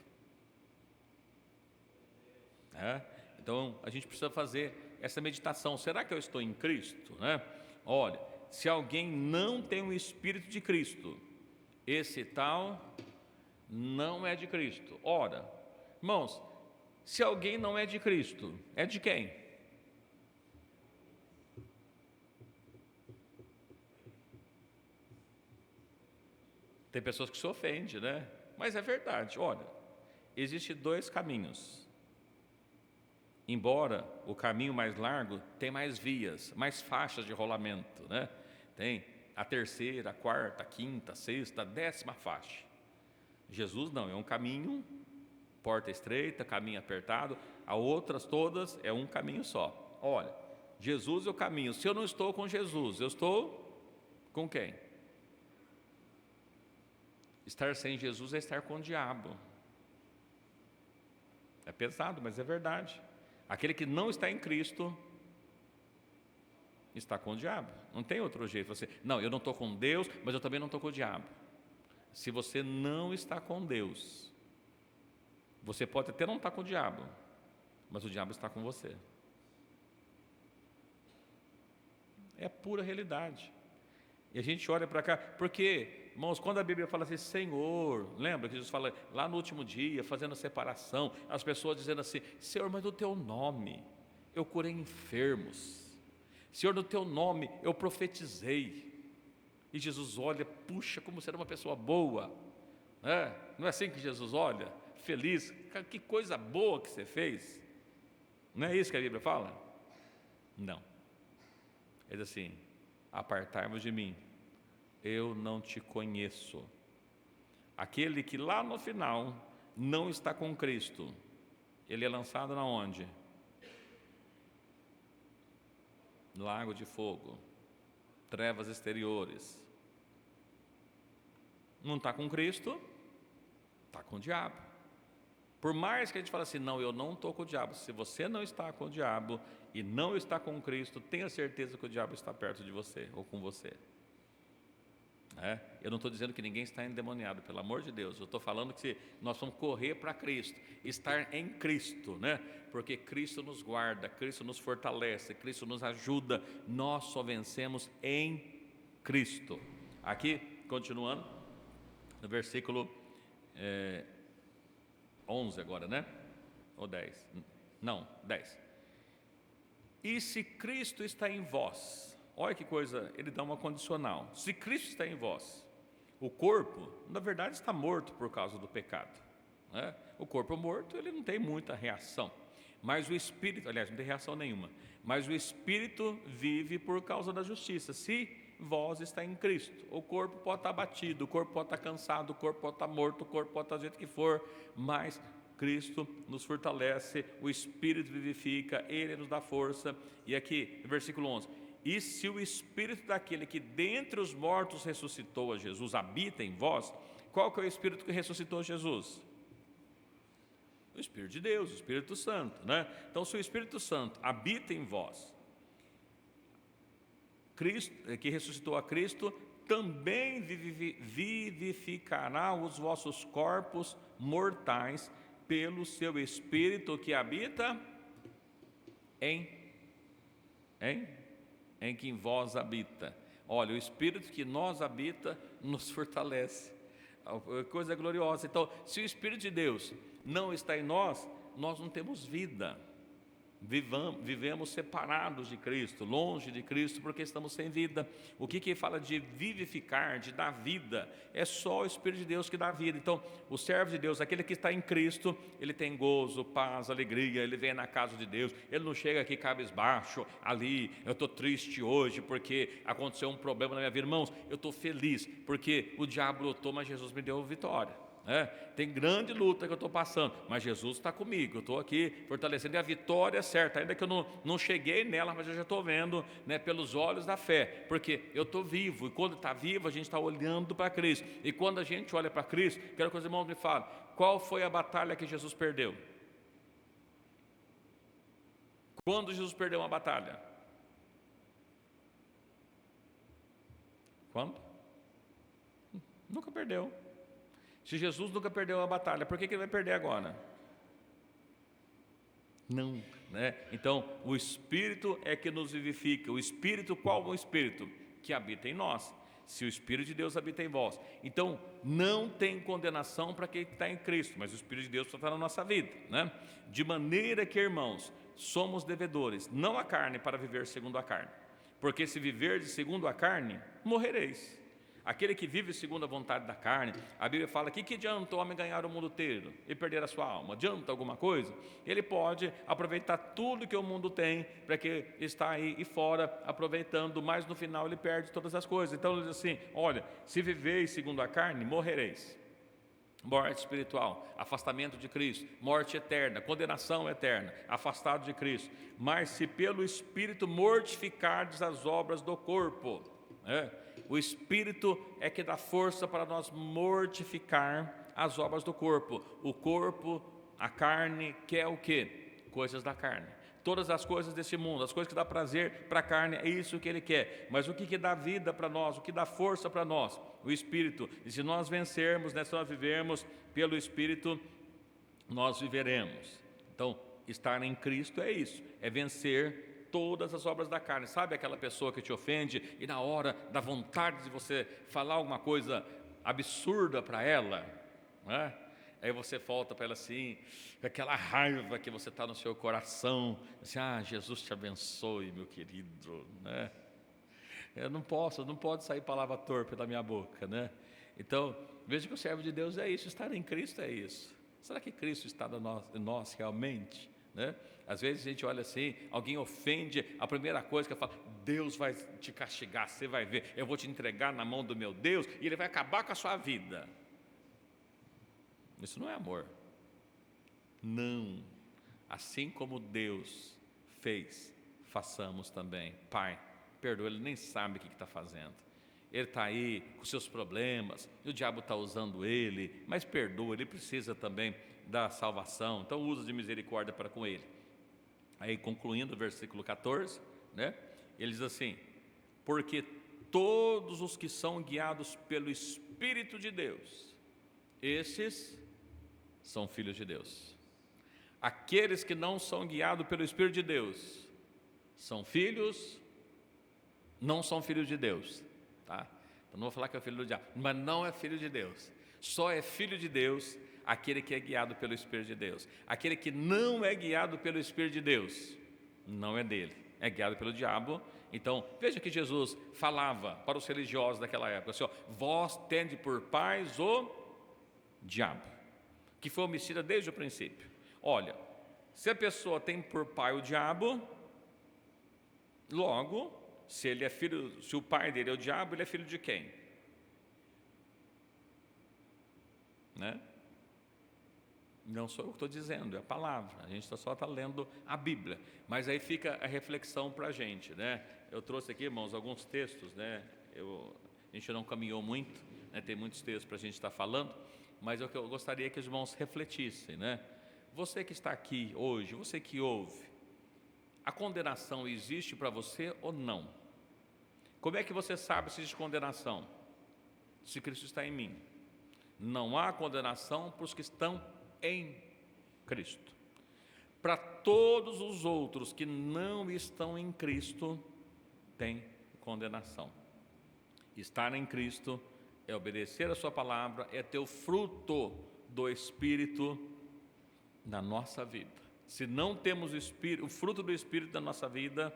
Então, a gente precisa fazer essa meditação: será que eu estou em Cristo? Olha, se alguém não tem o Espírito de Cristo, esse tal não é de Cristo. Ora, irmãos, se alguém não é de Cristo, é de quem? Tem pessoas que se ofendem, né? Mas é verdade. Olha, existem dois caminhos. Embora o caminho mais largo tem mais vias, mais faixas de rolamento, né? Tem a terceira, a quarta, a quinta, a sexta, a 10ª faixa. Jesus não, é um caminho, porta estreita, caminho apertado. As outras todas é um caminho só. Olha, Jesus é o caminho. Se eu não estou com Jesus, eu estou com quem? Estar sem Jesus é estar com o diabo. É pesado, mas é verdade. Aquele que não está em Cristo está com o diabo. Não tem outro jeito. Você, não, eu não estou com Deus, mas eu também não estou com o diabo. Se você não está com Deus, você pode até não estar com o diabo, mas o diabo está com você. É a pura realidade. E a gente olha para cá, porque, irmãos, quando a Bíblia fala assim, Senhor, lembra que Jesus fala lá no último dia, fazendo a separação, as pessoas dizendo assim, Senhor, mas no teu nome eu curei enfermos, Senhor, no teu nome eu profetizei. E Jesus olha, puxa, como será uma pessoa boa. Não é assim que Jesus olha? Feliz, que coisa boa que você fez. Não é isso que a Bíblia fala? Não. Ele diz assim: apartai-vos de mim, eu não te conheço. Aquele que lá no final não está com Cristo, ele é lançado na onde? Lago de fogo, trevas exteriores. Não está com Cristo, está com o diabo. Por mais que a gente fale assim, não, eu não estou com o diabo. Se você não está com o diabo e não está com Cristo, tenha certeza que o diabo está perto de você ou com você. Eu não estou dizendo que ninguém está endemoniado, pelo amor de Deus. Eu estou falando que nós vamos correr para Cristo, estar em Cristo, porque Cristo nos guarda, Cristo nos fortalece, Cristo nos ajuda. Nós só vencemos em Cristo. Aqui, continuando, no versículo 11 agora, ou 10? Não, 10. E se Cristo está em vós, olha que coisa, ele dá uma condicional. Se Cristo está em vós, o corpo, na verdade, está morto por causa do pecado. O corpo morto, ele não tem muita reação. Mas o Espírito, aliás, não tem reação nenhuma. Mas o Espírito vive por causa da justiça. Se vós está em Cristo, o corpo pode estar abatido, o corpo pode estar cansado, o corpo pode estar morto, o corpo pode estar do jeito que for, mas Cristo nos fortalece, o Espírito vivifica, Ele nos dá força. E aqui, no versículo 11: e se o Espírito daquele que dentre os mortos ressuscitou a Jesus habita em vós, qual que é o Espírito que ressuscitou Jesus? O Espírito de Deus, o Espírito Santo, Então, se o Espírito Santo habita em vós, Cristo, que ressuscitou a Cristo, também vivificará os vossos corpos mortais pelo seu Espírito que habita em que em vós habita. Olha, o Espírito que nós habita nos fortalece. Coisa gloriosa. Então, se o Espírito de Deus não está em nós, nós não temos vida. Vivemos separados de Cristo, longe de Cristo, porque estamos sem vida. O que fala de vivificar, de dar vida, é só o Espírito de Deus que dá vida. Então, o servo de Deus, aquele que está em Cristo, ele tem gozo, paz, alegria, ele vem na casa de Deus, ele não chega aqui cabisbaixo, ali, eu estou triste hoje porque aconteceu um problema na minha vida. Irmãos, eu estou feliz porque o diabo lutou, mas Jesus me deu vitória. Tem grande luta que eu estou passando, mas Jesus está comigo, eu estou aqui fortalecendo, e a vitória é certa, ainda que eu não cheguei nela, mas eu já estou vendo, pelos olhos da fé, porque eu estou vivo, e quando está vivo a gente está olhando para Cristo, e quando a gente olha para Cristo, quero que os irmãos me falem, qual foi a batalha que Jesus perdeu? Quando Jesus perdeu uma batalha? Quando? Nunca perdeu. Se Jesus nunca perdeu a batalha, por que ele vai perder agora? Não, Então, o Espírito é que nos vivifica. O Espírito, qual é o Espírito? Que habita em nós. Se o Espírito de Deus habita em vós. Então, não tem condenação para quem está em Cristo, mas o Espírito de Deus está na nossa vida, De maneira que, irmãos, somos devedores, não a carne, para viver segundo a carne. Porque se viverdes segundo a carne, morrereis. Aquele que vive segundo a vontade da carne, a Bíblia fala que adianta o homem ganhar o mundo inteiro e perder a sua alma? Adianta alguma coisa? Ele pode aproveitar tudo que o mundo tem, para que está aí e fora aproveitando, mas no final ele perde todas as coisas. Então ele diz assim, olha, se viveis segundo a carne, morrereis. Morte espiritual, afastamento de Cristo, morte eterna, condenação eterna, afastado de Cristo. Mas se pelo Espírito mortificardes as obras do corpo, o Espírito é que dá força para nós mortificar as obras do corpo. O corpo, a carne, quer o quê? Coisas da carne. Todas as coisas desse mundo, as coisas que dá prazer para a carne, é isso que ele quer. Mas o que dá vida para nós, o que dá força para nós? O Espírito. E se nós vencermos, se nós vivermos pelo Espírito, nós viveremos. Então, estar em Cristo é isso, é vencer todas as obras da carne. Sabe aquela pessoa que te ofende e na hora da vontade de você falar alguma coisa absurda para ela, aí você volta para ela assim, aquela raiva que você está no seu coração, assim, Jesus te abençoe, meu querido, Eu não pode sair palavra torpe da minha boca, Então, Veja que o servo de Deus é isso, estar em Cristo é isso. Será que Cristo está em nós realmente? Né? Às vezes a gente olha assim, alguém ofende, a primeira coisa que eu falo, Deus vai te castigar, você vai ver, eu vou te entregar na mão do meu Deus e Ele vai acabar com a sua vida. Isso não é amor. Não. Assim como Deus fez, façamos também. Pai, perdoa, Ele nem sabe o que está fazendo. Ele está aí com seus problemas, e o diabo está usando ele, mas perdoa, ele precisa também da salvação, então usa de misericórdia para com ele. Aí concluindo o versículo 14, né, ele diz assim, porque todos os que são guiados pelo Espírito de Deus, esses são filhos de Deus. Aqueles que não são guiados pelo Espírito de Deus, são filhos, não são filhos de Deus. Tá? Então não vou falar que é filho do diabo, mas não é filho de Deus. Só é filho de Deus aquele que é guiado pelo Espírito de Deus. Aquele que não é guiado pelo Espírito de Deus, não é dele, é guiado pelo diabo. Então veja que Jesus falava para os religiosos daquela época assim, ó, vós tende por pais o diabo, que foi homicida desde o princípio. Olha, se a pessoa tem por pai o diabo, logo, se ele é filho, se o pai dele é o diabo, ele é filho de quem? Né? Não sou eu que estou dizendo, é a palavra. A gente só está lendo a Bíblia. Mas aí fica a reflexão para a gente, né? Eu trouxe aqui, irmãos, alguns textos, né? A gente não caminhou muito, né? Tem muitos textos para a gente estar falando, mas eu gostaria que os irmãos refletissem, né? Você que está aqui hoje, você que ouve, a condenação existe para você ou não? Como é que você sabe se existe condenação? Se Cristo está em mim. Não há condenação para os que estão em Cristo. Para todos os outros que não estão em Cristo, tem condenação. Estar em Cristo é obedecer a sua palavra, é ter o fruto do Espírito na nossa vida. Se não temos o fruto do Espírito da nossa vida,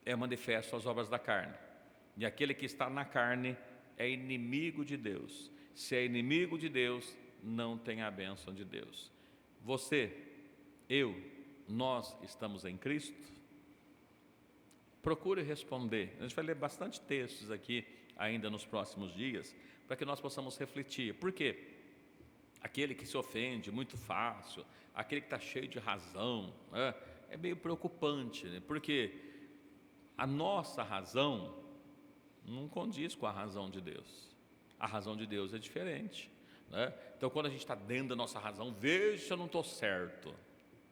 é manifesto as obras da carne. E aquele que está na carne é inimigo de Deus. Se é inimigo de Deus, não tem a bênção de Deus. Você, eu, nós estamos em Cristo? Procure responder. A gente vai ler bastante textos aqui ainda nos próximos dias, para que nós possamos refletir. Por quê? Aquele que se ofende muito fácil, aquele que está cheio de razão, né? É meio preocupante, né? Porque a nossa razão não condiz com a razão de Deus. A razão de Deus é diferente, né? Então, quando a gente está dentro da nossa razão, veja se eu não estou certo.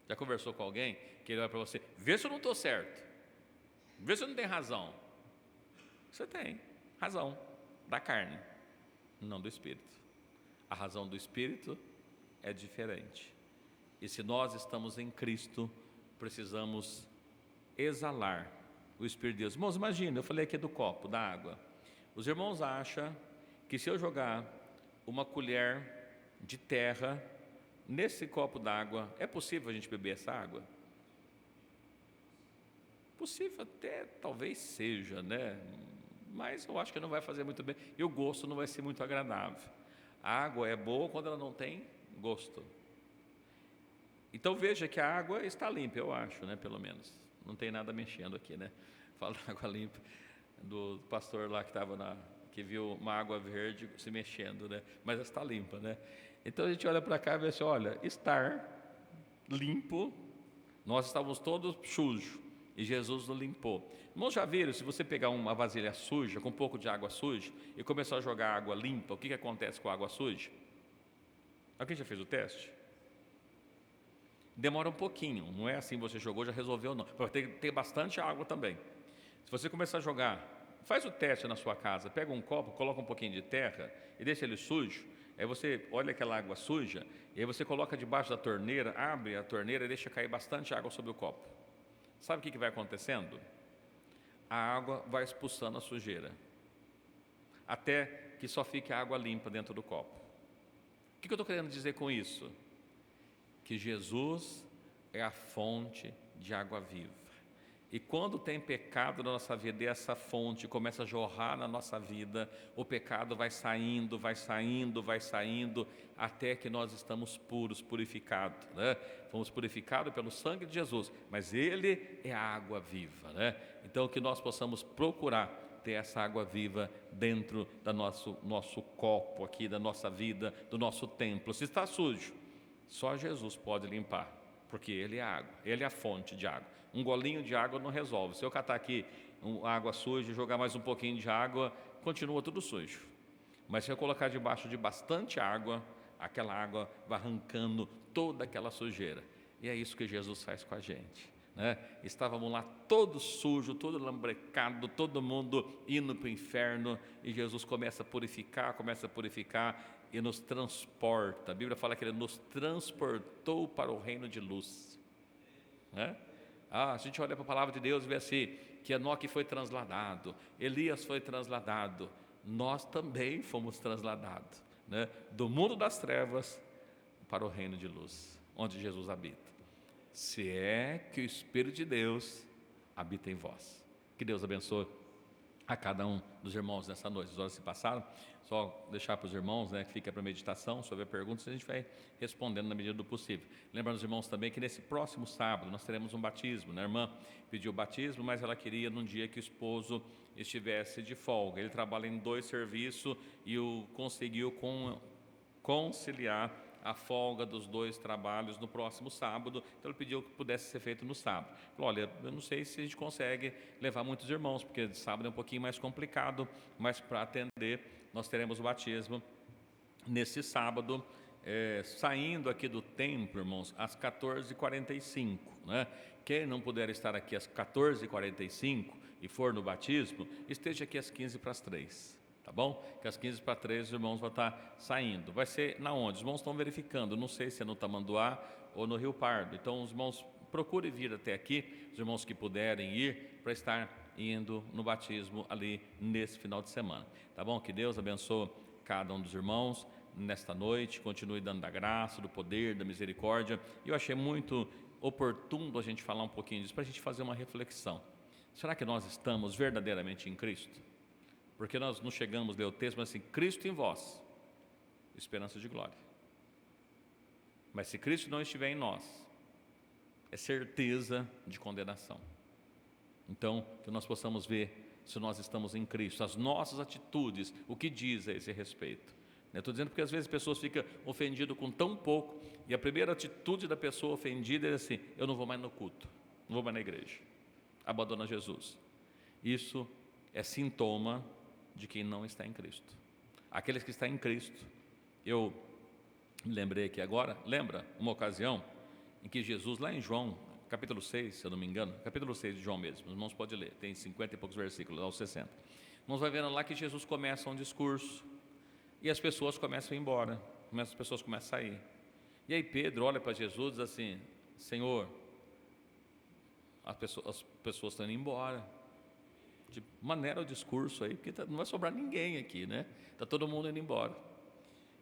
Já conversou com alguém que ele vai para você, vê se eu não estou certo, vê se eu não tenho razão. Você tem razão da carne, não do Espírito. A razão do Espírito é diferente. E se nós estamos em Cristo, precisamos exalar o Espírito de Deus. Irmãos, imagina, eu falei aqui do copo, da água. Os irmãos acham que se eu jogar uma colher de terra nesse copo d'água, é possível a gente beber essa água? Possível até, talvez seja, né? Mas eu acho que não vai fazer muito bem, e o gosto não vai ser muito agradável. A água é boa quando ela não tem gosto. Então veja que a água está limpa, eu acho, né? Pelo menos. Não tem nada mexendo aqui, né? Fala da água limpa do pastor lá que viu uma água verde se mexendo, né? Mas ela está limpa, né? Então a gente olha para cá e vê assim, olha, estar limpo, nós estávamos todos sujos e Jesus nos limpou. Irmãos, já viram, se você pegar uma vasilha suja, com um pouco de água suja, e começar a jogar água limpa, o que acontece com a água suja? Alguém já fez o teste? Demora um pouquinho, não é assim, você jogou, já resolveu, não. Tem que ter bastante água também. Se você começar a jogar, faz o teste na sua casa, pega um copo, coloca um pouquinho de terra e deixa ele sujo, aí você olha aquela água suja, e aí você coloca debaixo da torneira, abre a torneira e deixa cair bastante água sobre o copo. Sabe o que vai acontecendo? A água vai expulsando a sujeira, até que só fique a água limpa dentro do copo. O que eu estou querendo dizer com isso? Que Jesus é a fonte de água viva. E quando tem pecado na nossa vida e essa fonte começa a jorrar na nossa vida, o pecado vai saindo, vai saindo, vai saindo, até que nós estamos puros, purificados, né? Fomos purificados pelo sangue de Jesus, mas Ele é a água viva, né? Então que nós possamos procurar ter essa água viva dentro do nosso copo aqui, da nossa vida, do nosso templo. Se está sujo, só Jesus pode limpar, porque Ele é a água, Ele é a fonte de água. Um golinho de água não resolve. Se eu catar aqui água suja e jogar mais um pouquinho de água, continua tudo sujo. Mas se eu colocar debaixo de bastante água, aquela água vai arrancando toda aquela sujeira. E é isso que Jesus faz com a gente, né? Estávamos lá todos sujos, todo lambrecado, todo mundo indo para o inferno, e Jesus começa a purificar e nos transporta. A Bíblia fala que Ele nos transportou para o reino de luz, né? A gente olha para a palavra de Deus e vê assim, que Enoque foi transladado, Elias foi transladado, nós também fomos transladados, né? Do mundo das trevas para o reino de luz, onde Jesus habita. Se é que o Espírito de Deus habita em vós. Que Deus abençoe a cada um dos irmãos nessa noite. As horas se passaram, só deixar para os irmãos, né, que fica para meditação. Se houver perguntas, a gente vai respondendo na medida do possível. Lembrando os irmãos também que nesse próximo sábado nós teremos um batismo, né? A irmã pediu o batismo, mas ela queria num dia que o esposo estivesse de folga. Ele trabalha em 2 serviços e conseguiu conciliar a folga dos 2 trabalhos no próximo sábado, então ele pediu que pudesse ser feito no sábado. Falou, olha, eu não sei se a gente consegue levar muitos irmãos, porque de sábado é um pouquinho mais complicado, mas para atender, nós teremos o batismo nesse sábado, saindo aqui do templo, irmãos, às 14h45, né? Quem não puder estar aqui às 14h45 e for no batismo, esteja aqui às 14h45. Tá bom? Que às 14h45 os irmãos vão estar saindo. Vai ser na onde? Os irmãos estão verificando, não sei se é no Tamanduá ou no Rio Pardo. Então os irmãos procurem vir até aqui, os irmãos que puderem ir, para estar indo no batismo ali nesse final de semana. Tá bom? Que Deus abençoe cada um dos irmãos nesta noite, continue dando da graça, do poder, da misericórdia. E eu achei muito oportuno a gente falar um pouquinho disso, para a gente fazer uma reflexão. Será que nós estamos verdadeiramente em Cristo? Porque nós não chegamos a ler o texto, mas assim, Cristo em vós, esperança de glória. Mas se Cristo não estiver em nós, é certeza de condenação. Então, que nós possamos ver se nós estamos em Cristo, as nossas atitudes, o que diz a esse respeito. Estou dizendo porque às vezes as pessoas ficam ofendidas com tão pouco, e a primeira atitude da pessoa ofendida é assim, eu não vou mais no culto, não vou mais na igreja, abandona Jesus. Isso é sintoma de quem não está em Cristo. Aqueles que estão em Cristo, eu me lembrei aqui agora, lembra uma ocasião em que Jesus, lá em João, capítulo 6, se eu não me engano, capítulo 6 de João mesmo, os irmãos podem ler, tem 50 e poucos versículos, aos 60. Nós vamos vendo lá que Jesus começa um discurso, e as pessoas começam a ir embora, as pessoas começam a sair. E aí Pedro olha para Jesus e diz assim, Senhor, as pessoas estão indo embora. De maneira o discurso aí, porque não vai sobrar ninguém aqui, né? Está todo mundo indo embora.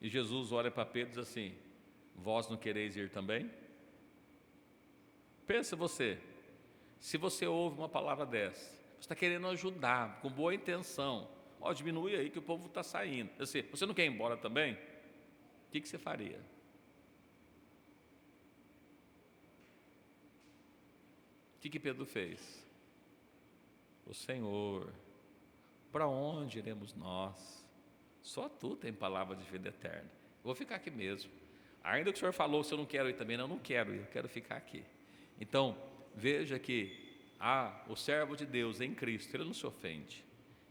E Jesus olha para Pedro e diz assim, vós não quereis ir também? Pensa você, se você ouve uma palavra dessa, você está querendo ajudar, com boa intenção, diminui aí que o povo está saindo. Assim, você não quer ir embora também? O que você faria? O que Pedro fez? O Senhor, para onde iremos nós? Só Tu tem palavra de vida eterna. Eu vou ficar aqui mesmo. Ainda que o Senhor falou, se eu não quero ir também, não, eu não quero ir, eu quero ficar aqui. Então, veja que o servo de Deus em Cristo, ele não se ofende,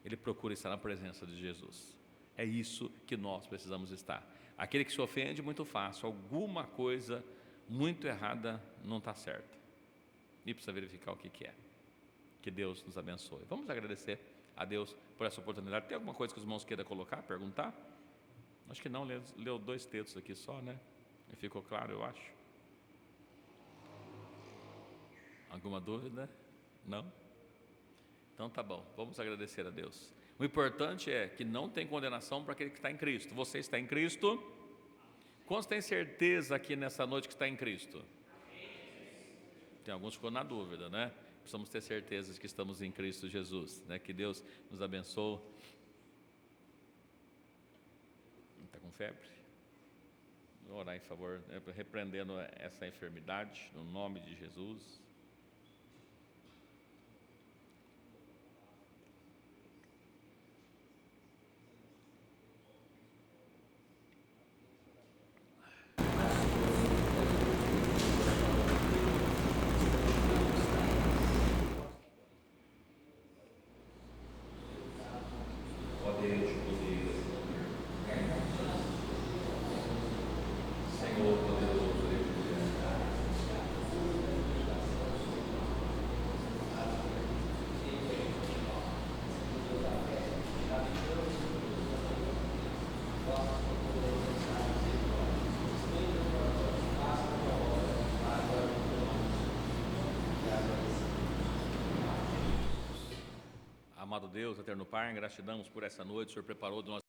ele procura estar na presença de Jesus. É isso que nós precisamos estar. Aquele que se ofende, muito fácil, alguma coisa muito errada não está certa. E precisa verificar o que é. Que Deus nos abençoe. Vamos agradecer a Deus por essa oportunidade. Tem alguma coisa que os irmãos queiram colocar, perguntar? Acho que não, leu 2 textos aqui só, né? E ficou claro, eu acho. Alguma dúvida? Não? Então tá bom, vamos agradecer a Deus. O importante é que não tem condenação para aquele que está em Cristo. Você está em Cristo? Quantos têm certeza aqui nessa noite que está em Cristo? Tem alguns que ficou na dúvida, né? precisamos ter certeza de que estamos em Cristo Jesus, né? Que Deus nos abençoe. Está com febre? Vou orar em favor, né? Repreendendo essa enfermidade, no nome de Jesus. Amado Deus, eterno Pai, gratidão por essa noite, o Senhor preparou do nosso